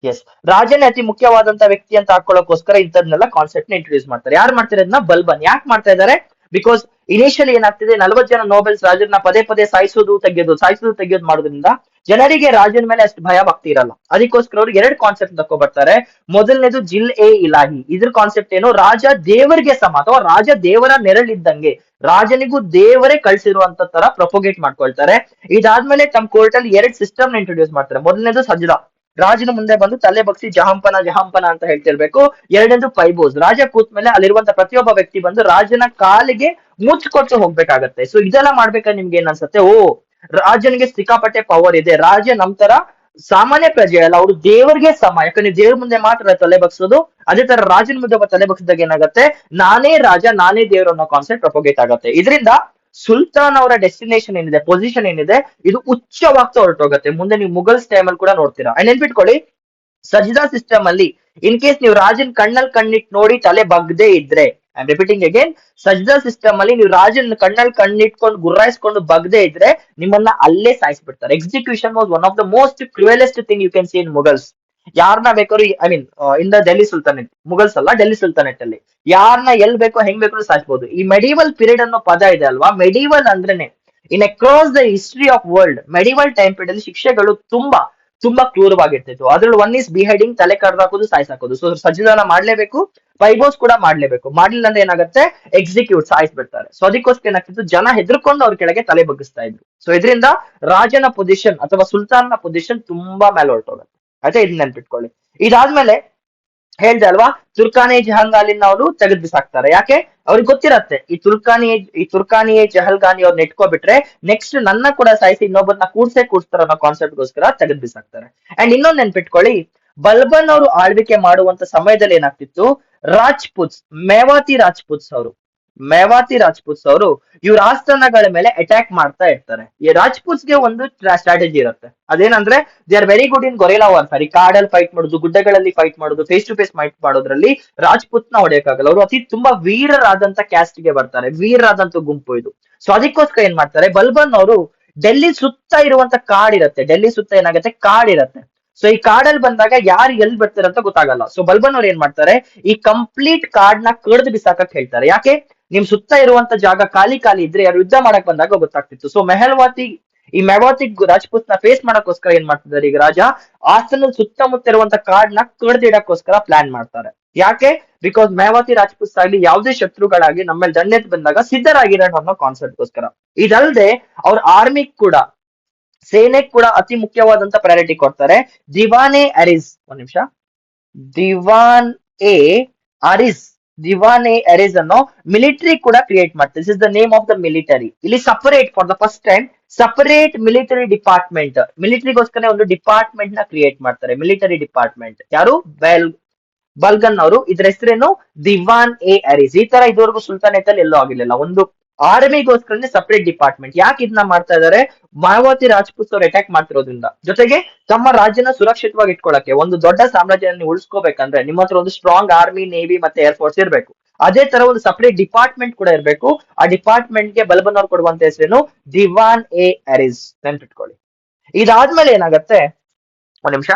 A: ಎಸ್, ರಾಜನೇ ಅತಿ ಮುಖ್ಯವಾದಂತ ವ್ಯಕ್ತಿ ಅಂತ ಹಾಕೊಳ್ಳೋಕೋಸ್ಕರ ಇಂಥದ್ನೆಲ್ಲ ಕಾನ್ಸೆಪ್ಟ್ ನ ಇಂಟ್ರೊಡ್ಯೂಸ್ ಮಾಡ್ತಾರೆ. ಯಾರು ಮಾಡ್ತಿರೋದನ್ನ ಬಲ್ಬನ್. ಯಾಕೆ ಮಾಡ್ತಾ ಇದ್ದಾರೆ, ಬಿಕಾಸ್ ಇನಿಷಿಯಲಿ ಏನಾಗ್ತಿದೆ, 40 ಜನ ನೋಬೆಲ್ಸ್ ರಾಜರನ್ನ ಪದೇ ಪದೇ ಸಾಯಿಸೋದು ತೆಗೆಯೋದು ಮಾಡೋದ್ರಿಂದ ಜನರಿಗೆ ರಾಜನ ಮೇಲೆ ಅಷ್ಟು ಭಯ ಭಕ್ತಿ ಇರಲ್ಲ. ಅದಕ್ಕೋಸ್ಕರ ಅವ್ರು 2 ಕಾನ್ಸೆಪ್ಟ್ ತಗೊಬರ್ತಾರೆ. ಮೊದಲನೇದು ಜಿಲ್ ಎ ಇಲಾಹಿ. ಇದ್ರ ಕಾನ್ಸೆಪ್ಟ್ ಏನು, ರಾಜ ದೇವರಿಗೆ ಸಮ ಅಥವಾ ರಾಜ ದೇವರ ನೆರಳಿದ್ದಂಗೆ, ರಾಜನಿಗೂ ದೇವರೇ ಕಳ್ಸಿರುವಂತ ತರ ಪ್ರೊಪೋಗೇಟ್ ಮಾಡ್ಕೊಳ್ತಾರೆ. ಇದಾದ್ಮೇಲೆ ತಮ್ಮ ಕೋರ್ಟ್ ಅಲ್ಲಿ 2 ಸಿಸ್ಟಮ್ ನ ಇಂಟ್ರೊಡ್ಯೂಸ್ ಮಾಡ್ತಾರೆ. ಮೊದಲನೇದು ಸಜ್ದಾ. ರಾಜನ ಮುಂದೆ ಬಂದು ತಲೆ ಬಗ್ಸಿ ಜಹಾಂಪನ ಜಹಾಂಪನ ಅಂತ ಹೇಳ್ತಿರ್ಬೇಕು. ಎರಡನೇದು ಪೈಬೋಸ್, ರಾಜ ಕೂತ್ಮೇಲೆ ಅಲ್ಲಿರುವಂತ ಪ್ರತಿಯೊಬ್ಬ ವ್ಯಕ್ತಿ ಬಂದು ರಾಜನ ಕಾಲಿಗೆ ಮುಚ್ಕೊಟ್ಟು ಹೋಗ್ಬೇಕಾಗತ್ತೆ. ಸೊ ಇದೆಲ್ಲ ಮಾಡ್ಬೇಕಾದ್ರೆ ನಿಮ್ಗೆ ಏನ್ ಅನ್ಸುತ್ತೆ, ಓ ರಾಜನಿಗೆ ಸಿಕ್ಕಾಪಟ್ಟೆ ಪವರ್ ಇದೆ, ರಾಜ ನಮ್ ತರ ಸಾಮಾನ್ಯ ಪ್ರಜೆ ಅಲ್ಲ, ಅವ್ರು ದೇವರಿಗೆ ಸಮ, ಯಾಕಂದ್ರೆ ದೇವ್ರ ಮುಂದೆ ಮಾತ್ರ ತಲೆ ಬಗ್ಸೋದು. ಅದೇ ತರ ರಾಜನ ಮುಂದೆ ಒಬ್ಬ ತಲೆ ಬಗ್ಸಿದಾಗ ಏನಾಗುತ್ತೆ, ನಾನೇ ರಾಜ ನಾನೇ ದೇವ್ರು ಅನ್ನೋ ಕಾನ್ಸೆಪ್ಟ್ ಪ್ರೊಪೋಗೇಟ್ ಆಗತ್ತೆ. ಇದರಿಂದ ಸುಲ್ತಾನ್ ಅವರ ಡೆಸ್ಟಿನೇಷನ್ ಏನಿದೆ, ಪೊಸಿಷನ್ ಏನಿದೆ, ಇದು ಉಚ್ಚವಾಗ್ತಾ ಹೊರಟೋಗತ್ತೆ. ಮುಂದೆ ನೀವು ಮುಘಲ್ಸ್ ಟೈಮ್ ಅಲ್ಲಿ ಕೂಡ ನೋಡ್ತೀರಾ. ಅಂಡ್ ನೆನ್ಪಿಟ್ಕೊಳ್ಳಿ, ಸಜ್ದಾ ಸಿಸ್ಟಮ್ ಅಲ್ಲಿ ಇನ್ ಕೇಸ್ ನೀವು ರಾಜನ್ ಕಣ್ಣಲ್ಲಿ ಕಣ್ಣಿಟ್ ನೋಡಿ ತಲೆ ಬಗ್ದೇ ಇದ್ರೆ, ಐ ಆಮ್ ರಿಪೀಟಿಂಗ್ ಅಗೇನ್, ಸಜ್ದಾ ಸಿಸ್ಟಮ್ ಅಲ್ಲಿ ನೀವು ರಾಜನ್ ಕಣ್ಣಲ್ಲಿ ಕಣ್ಣಿಟ್ಕೊಂಡು ಗುರ್ರಾಯಿಸ್ಕೊಂಡು ಬಗ್ದೇ ಇದ್ರೆ ನಿಮ್ಮನ್ನ ಅಲ್ಲೇ ಸಾಯಿಸ್ಬಿಡ್ತಾರೆ. Execution was one of the most cruelest thing you can see in Mughals. ಯಾರನ್ನ ಬೇಕಾದ್ರು, I mean in the Delhi sultanate, Mughals ಅಲ್ಲ ಡೆಲ್ಲಿ ಸುಲ್ತಾನೇಟ್ ಅಲ್ಲಿ ಯಾರನ್ನ ಎಲ್ ಬೇಕೋ ಹೆಂಗ್ ಬೇಕಾದ್ರೂ ಸಾಯಿಸಬಹುದು. ಈ ಮೆಡಿವಲ್ ಪೀರಿಯಡ್ ಅನ್ನೋ ಪದ ಇದೆ ಅಲ್ವಾ, ಮೆಡಿವಲ್ ಅಂದ್ರೇನೆ in across the history of world, medieval time period ಅಲ್ಲಿ ಶಿಕ್ಷೆಗಳು ತುಂಬಾ ಕ್ರೂರವಾಗಿರ್ತಿತ್ತು. ಅದ್ರಲ್ಲಿ ಒನ್ ಇಸ್ ಬಿಹೆಡಿಂಗ್, ತಲೆ ಕಡ್ದಾಕೋದು, ಸಾಯಿಸಾಕೋದು. ಸೊ ಸಜ್ಜಿದಾನ ಮಾಡ್ಲೇಬೇಕು, ಪೈಬೋಸ್ ಕೂಡ ಮಾಡ್ಲೇಬೇಕು. ಮಾಡ್ಲಿಲ್ಲ ಅಂದ್ರೆ ಏನಾಗುತ್ತೆ, ಎಕ್ಸಿಕ್ಯೂಟ್, ಸಾಯಿಸ್ಬಿಡ್ತಾರೆ. ಸೊ ಅದಕ್ಕೋಸ್ಕರ ಏನಾಗ್ತಿತ್ತು, ಜನ ಹೆದರ್ಕೊಂಡು ಅವ್ರ ಕೆಳಗೆ ತಲೆ ಬಗ್ಗಿಸ್ತಾ ಇದ್ರು. ಸೊ ಇದರಿಂದ ರಾಜನ ಪೊಸಿಷನ್ ಅಥವಾ ಸುಲ್ತಾನ್ನ ಪೊಸಿಷನ್ ತುಂಬಾ ಮೇಲೆ ಹೊರಟೋಗುತ್ತೆ. ಆಯ್ತಾ, ಇದನ್ನ ನೆನ್ಪಿಟ್ಕೊಳ್ಳಿ. ಇದಾದ್ಮೇಲೆ ಹೇಳ್ದೆ ಅಲ್ವಾ, ತುರ್ಕಾನಿ ಜಹಾಂಗಾಲಿನ ಅವರು ತೆಗೆದ್ ಬಿಸಾಕ್ತಾರೆ. ಯಾಕೆ, ಅವ್ರಿಗೆ ಗೊತ್ತಿರತ್ತೆ ಈ ತುರ್ಕಾನಿಯೇ ಜಹಲ್ಗಾನಿ ಅವ್ರನ್ನ ಇಟ್ಕೊಬಿಟ್ರೆ ನೆಕ್ಸ್ಟ್ ನನ್ನ ಕೂಡ ಸಾಯಿಸಿ ಇನ್ನೊಬ್ಬರನ್ನ ಕೂಡ್ಸ್ತಾರ ಅನ್ನೋ ಕಾನ್ಸೆಪ್ಟ್ ಗೋಸ್ಕರ ತೆಗೆದ್ ಬಿಸಾಕ್ತಾರೆ. ಅಂಡ್ ಇನ್ನೊಂದ್ ನೆನ್ಪಿಟ್ಕೊಳ್ಳಿ, ಬಲ್ಬನ್ ಅವರು ಆಳ್ವಿಕೆ ಮಾಡುವಂತ ಸಮಯದಲ್ಲಿ ಏನಾಗ್ತಿತ್ತು, ರಾಜ್ಪುತ್ಸ್, ಮೇವಾತಿ ರಾಜ್ಪುತ್ಸ್ ಅವರು ಇವ್ರ ಆಸ್ಥಾನಗಳ ಮೇಲೆ ಅಟ್ಯಾಕ್ ಮಾಡ್ತಾ ಇರ್ತಾರೆ. ಈ ರಾಜ್ಪುತ್ಸ್ ಗೆ ಒಂದು ಸ್ಟ್ರಾಟಜಿ ಇರುತ್ತೆ, ಅದೇನಂದ್ರೆ they are very good in guerrilla warfare. ಈ ಕಾಡಲ್ಲಿ ಫೈಟ್ ಮಾಡೋದು, ಗುಡ್ಡಗಳಲ್ಲಿ ಫೈಟ್ ಮಾಡೋದು, ಫೇಸ್ ಟು ಫೇಸ್ ಫೈಟ್ ಮಾಡೋದ್ರಲ್ಲಿ ರಾಜ್ಪುತ್ ನ ಹೊಡೆಯಕ್ಕಾಗಲ್ಲ. ಅವರು ತುಂಬಾ ವೀರರಾದಂತ ಕ್ಯಾಸ್ಟ್ ಗೆ ಬರ್ತಾರೆ, ವೀರರಾದಂತ ಗುಂಪು ಇದು. ಸೊ ಅದಕ್ಕೋಸ್ಕರ ಏನ್ ಮಾಡ್ತಾರೆ, ಬಲ್ಬನ್ ಅವರು ಡೆಲ್ಲಿ ಸುತ್ತ ಇರುವಂತ ಕಾಡಿರತ್ತೆ, ಡೆಲ್ಲಿ ಸುತ್ತ ಏನಾಗುತ್ತೆ, ಕಾಡಿರತ್ತೆ. ಸೊ ಈ ಕಾಡಲ್ಲಿ ಬಂದಾಗ ಯಾರು ಎಲ್ಲಿ ಬರ್ತಾರೆ ಅಂತ ಗೊತ್ತಾಗಲ್ಲ. ಸೊ ಬಲ್ಬನ್ ಅವ್ರು ಏನ್ ಮಾಡ್ತಾರೆ, ಈ ಕಂಪ್ಲೀಟ್ ಕಾಡ್ನ ಕಡ್ದು ಬಿಸಾಕಕ್ ಹೇಳ್ತಾರೆ. ಯಾಕೆ, ನಿಮ್ ಸುತ್ತ ಇರುವಂತ ಜಾಗ ಖಾಲಿ ಇದ್ರೆ ಯಾರು ಯುದ್ಧ ಮಾಡಕ್ ಬಂದಾಗ ಗೊತ್ತಾಗ್ತಿತ್ತು. ಸೊ ಮೇವಾತಿ ರಾಜ್ಪೂತ್ ನ ಫೇಸ್ ಮಾಡಕ್ಕೋಸ್ಕರ ಏನ್ ಮಾಡ್ತಿದ್ದಾರೆ ಈಗ ರಾಜ, ಆಸ್ಥಾನದ ಸುತ್ತಮುತ್ತ ಇರುವಂತ ಕಾಡ್ನ ಕಡ್ದಿಡಕ್ಕೋಸ್ಕರ ಪ್ಲಾನ್ ಮಾಡ್ತಾರೆ. ಯಾಕೆ, ಬಿಕಾಸ್ ಮೇವಾತಿ ರಾಜ್ಪೂತ್ ಆಗ್ಲಿ ಯಾವುದೇ ಶತ್ರುಗಳಾಗಿ ನಮ್ಮಲ್ಲಿ ದಂಡೆತ್ ಬಂದಾಗ ಸಿದ್ಧರಾಗಿರೋಣ ಅನ್ನೋ ಕಾನ್ಸೆಪ್ಟ್ ಗೋಸ್ಕರ. ಇದಲ್ದೆ ಅವ್ರ ಆರ್ಮಿ ಕೂಡ, ಸೇನೆಗೆ ಕೂಡ ಅತಿ ಮುಖ್ಯವಾದಂತ ಪ್ರಯಾರಿಟಿ ಕೊಡ್ತಾರೆ. ಒಂದ್ ನಿಮಿಷ, ದಿವಾನ್ ಎ ಅರಿಸ್ ದಿವಾನ್ ಎ ಅರಿಸ್ ಅನ್ನೋ ಮಿಲಿಟರಿ ಕೂಡ ಕ್ರಿಯೇಟ್ ಮಾಡ್ತಾರೆ. This is the name of the military. ಇಲ್ಲಿ separate, for the first time separate military department, ಮಿಲಿಟರಿಗೋಸ್ಕರ ಒಂದು ಡಿಪಾರ್ಟ್ಮೆಂಟ್ ನ ಕ್ರಿಯೇಟ್ ಮಾಡ್ತಾರೆ. ಮಿಲಿಟರಿ ಡಿಪಾರ್ಟ್ಮೆಂಟ್ ಯಾರು, ಬಲ್ಗನ್ ಅವರು. ಇದ್ರ ಹೆಸರೇನು, ದಿವಾನ್ ಎ ಅರಿಸ್. ಈ ತರ ಇದುವರೆಗೂ ಸುಲ್ತಾನೇಟ್ ಅಲ್ಲಿ ಎಲ್ಲೂ ಆಗಿರ್ಲಿಲ್ಲ. ಒಂದು ಆರ್ಮಿಗೋಸ್ಕರನೇ ಸಪರೇಟ್ ಡಿಪಾರ್ಟ್ಮೆಂಟ್. ಯಾಕೆ ಇದನ್ನ ಮಾಡ್ತಾ ಇದಾರೆ, ಮಾಯಾವತಿ ರಾಜ್ಪೂತ್ ಅವ್ರು ಅಟ್ಯಾಕ್ ಮಾಡ್ತಿರೋದ್ರಿಂದ, ಜೊತೆಗೆ ತಮ್ಮ ರಾಜ್ಯನ ಸುರಕ್ಷಿತವಾಗಿ ಇಟ್ಕೊಳ್ಳಕ್ಕೆ, ಒಂದು ದೊಡ್ಡ ಸಾಮ್ರಾಜ್ಯನ ಉಳಿಸ್ಕೋಬೇಕಂದ್ರೆ ನಿಮ್ಮ ಹತ್ರ ಒಂದು ಸ್ಟ್ರಾಂಗ್ ಆರ್ಮಿ, ನೇವಿ ಮತ್ತೆ ಏರ್ ಫೋರ್ಸ್ ಇರಬೇಕು. ಅದೇ ತರ ಒಂದು ಸಪರೇಟ್ ಡಿಪಾರ್ಟ್ಮೆಂಟ್ ಕೂಡ ಇರಬೇಕು. ಆ ಡಿಪಾರ್ಟ್ಮೆಂಟ್ ಗೆ ಬಲ್ಬನ್ ಅವ್ರು ಕೊಡುವಂತ ಹೆಸರೇನು, ದಿವಾನ್ ಎ ಅರಿಸ್. ನೆನ್ಪಿಟ್ಕೊಳ್ಳಿ. ಇದಾದ್ಮೇಲೆ ಏನಾಗತ್ತೆ, ಒಂದ್ ನಿಮಿಷ,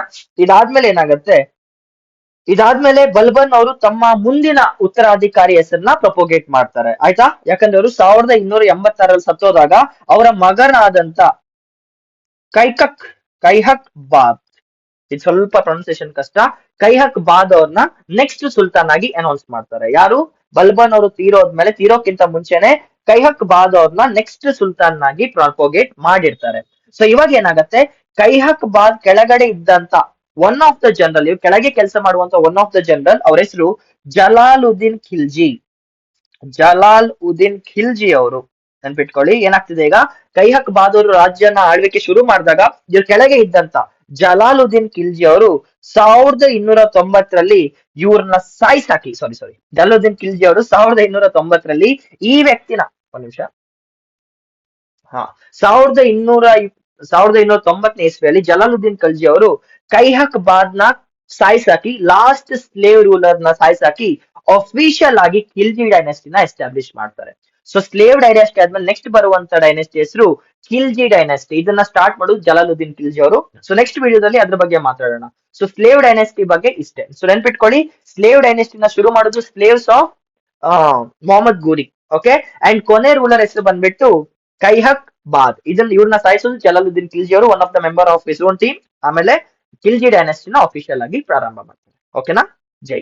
A: ಇದಾದ್ಮೇಲೆ ಬಲ್ಬನ್ ಅವರು ತಮ್ಮ ಮುಂದಿನ ಉತ್ತರಾಧಿಕಾರಿ ಹೆಸರನ್ನ ಪ್ರೊಪೋಗೇಟ್ ಮಾಡ್ತಾರೆ. ಆಯ್ತಾ, ಯಾಕಂದ್ರೆ ಅವರು 1286ರಲ್ಲಿ ಸತ್ತೋದಾಗ ಅವರ ಮಗನಾದಂತ ಕೈಹಕ್ ಬಾದ್, ಇದು ಸ್ವಲ್ಪ ಪ್ರೊನೌನ್ಸಿಯೇಷನ್ ಕಷ್ಟ, ಕೈಹಕ್ ಬಾದ್ ಅವ್ರನ್ನ ನೆಕ್ಸ್ಟ್ ಸುಲ್ತಾನ್ ಆಗಿ ಅನೌನ್ಸ್ ಮಾಡ್ತಾರೆ. ಯಾರು, ಬಲ್ಬನ್ ಅವರು ತೀರೋಕ್ಕಿಂತ ಮುಂಚೆನೆ ಕೈಹಕ್ ಬಾದ್ ಅವ್ರನ್ನ ನೆಕ್ಸ್ಟ್ ಸುಲ್ತಾನ್ ಆಗಿ ಪ್ರೊಪೋಗೇಟ್ ಮಾಡಿರ್ತಾರೆ. ಸೊ ಇವಾಗ ಏನಾಗತ್ತೆ, ಕೈಹಕ್ ಬಾದ್ ಕೆಳಗಡೆ ಇದ್ದಂತ ಒನ್ ಆಫ್ ದ ಜನರಲ್, ಇವ್ ಕೆಳಗೆ ಕೆಲಸ ಮಾಡುವಂತ ಒನ್ ಆಫ್ ದ ಜನರಲ್, ಅವ್ರ ಹೆಸರು ಜಲಾಲುದ್ದೀನ್ ಖಿಲ್ಜಿ ಅವರು. ನೆನ್ಪಿಟ್ಕೊಳ್ಳಿ, ಏನಾಗ್ತಿದೆ ಈಗ, ಕೈಹಕ್ ಬಹಾದೂರ್ ರಾಜ್ಯನ ಆಳ್ವಿಕೆ ಶುರು ಮಾಡಿದಾಗ ಇವ್ರ ಕೆಳಗೆ ಇದ್ದಂತ ಜಲಾಲುದ್ದೀನ್ ಖಿಲ್ಜಿ ಅವರು 1290ರಲ್ಲಿ ಇವ್ರನ್ನ ಸಾಯಿಸಾಕಿ, ಜಲಾಲುದ್ದೀನ್ ಖಿಲ್ಜಿ ಅವರು 1290ರಲ್ಲಿ ಈ ವ್ಯಕ್ತಿನ, ಒಂದ್ ನಿಮಿಷ, 1290ನೇ ಇಸ್ವಿಯಲ್ಲಿ ಜಲಾಲುದ್ದೀನ್ ಖಿಲ್ಜಿ ಅವರು ಕೈಹಕ್ ಬಾದ್ ನ ಸಾಯಿಸಾಕಿ, ಲಾಸ್ಟ್ ಸ್ಲೇವ್ ರೂಲರ್ ನ ಸಾಯಿಸಾಕಿ ಅಫಿಷಿಯಲ್ ಆಗಿ ಖಿಲ್ಜಿ ಡೈನೆಸ್ಟಿನ ಎಸ್ಟಾಬ್ಲಿಷ್ ಮಾಡ್ತಾರೆ. ಸೊ ಸ್ಲೇವ್ ಡೈನೆಸ್ಟಿ ಆದ್ಮೇಲೆ ನೆಕ್ಸ್ಟ್ ಬರುವಂತ ಡೈನೆಸ್ಟಿ ಹೆಸರು ಖಿಲ್ಜಿ ಡೈನೆಸ್ಟಿ. ಇದನ್ನ ಸ್ಟಾರ್ಟ್ ಮಾಡೋದು ಜಲಾಲುದ್ದೀನ್ ಖಿಲ್ಜಿ ಅವರು. ಸೊ ನೆಕ್ಸ್ಟ್ ವಿಡಿಯೋದಲ್ಲಿ ಅದ್ರ ಬಗ್ಗೆ ಮಾತಾಡೋಣ. ಸೊ ಸ್ಲೇವ್ ಡೈನೆಸ್ಟಿ ಬಗ್ಗೆ ಇಷ್ಟೇ. ಸೊ ನೆನ್ಪಿಟ್ಕೊಳ್ಳಿ, ಸ್ಲೇವ್ ಡೈನೆಸ್ಟಿನ ಶುರು ಮಾಡೋದು slaves of Mohammed Gowri. Okay, and ಕೊನೆ ರೂಲರ್ ಹೆಸರು ಬಂದ್ಬಿಟ್ಟು ಕೈಹಕ್ ಬಾದ್. ಇವ್ರನ್ನ ಸಾಯಿಸೋದು ಜಲಾಲುದ್ದೀನ್ ಖಿಲ್ಜಿ ಅವರು, one of the member of his own team. ಆಮೇಲೆ ಖಿಲ್ಜಿ ಡೈನೆಸ್ಟಿನ ಅಫಿಷಿಯಲ್ ಆಗಿ ಪ್ರಾರಂಭ ಮಾಡ್ತಾರೆ. ಓಕೆನಾ, ಜೈ.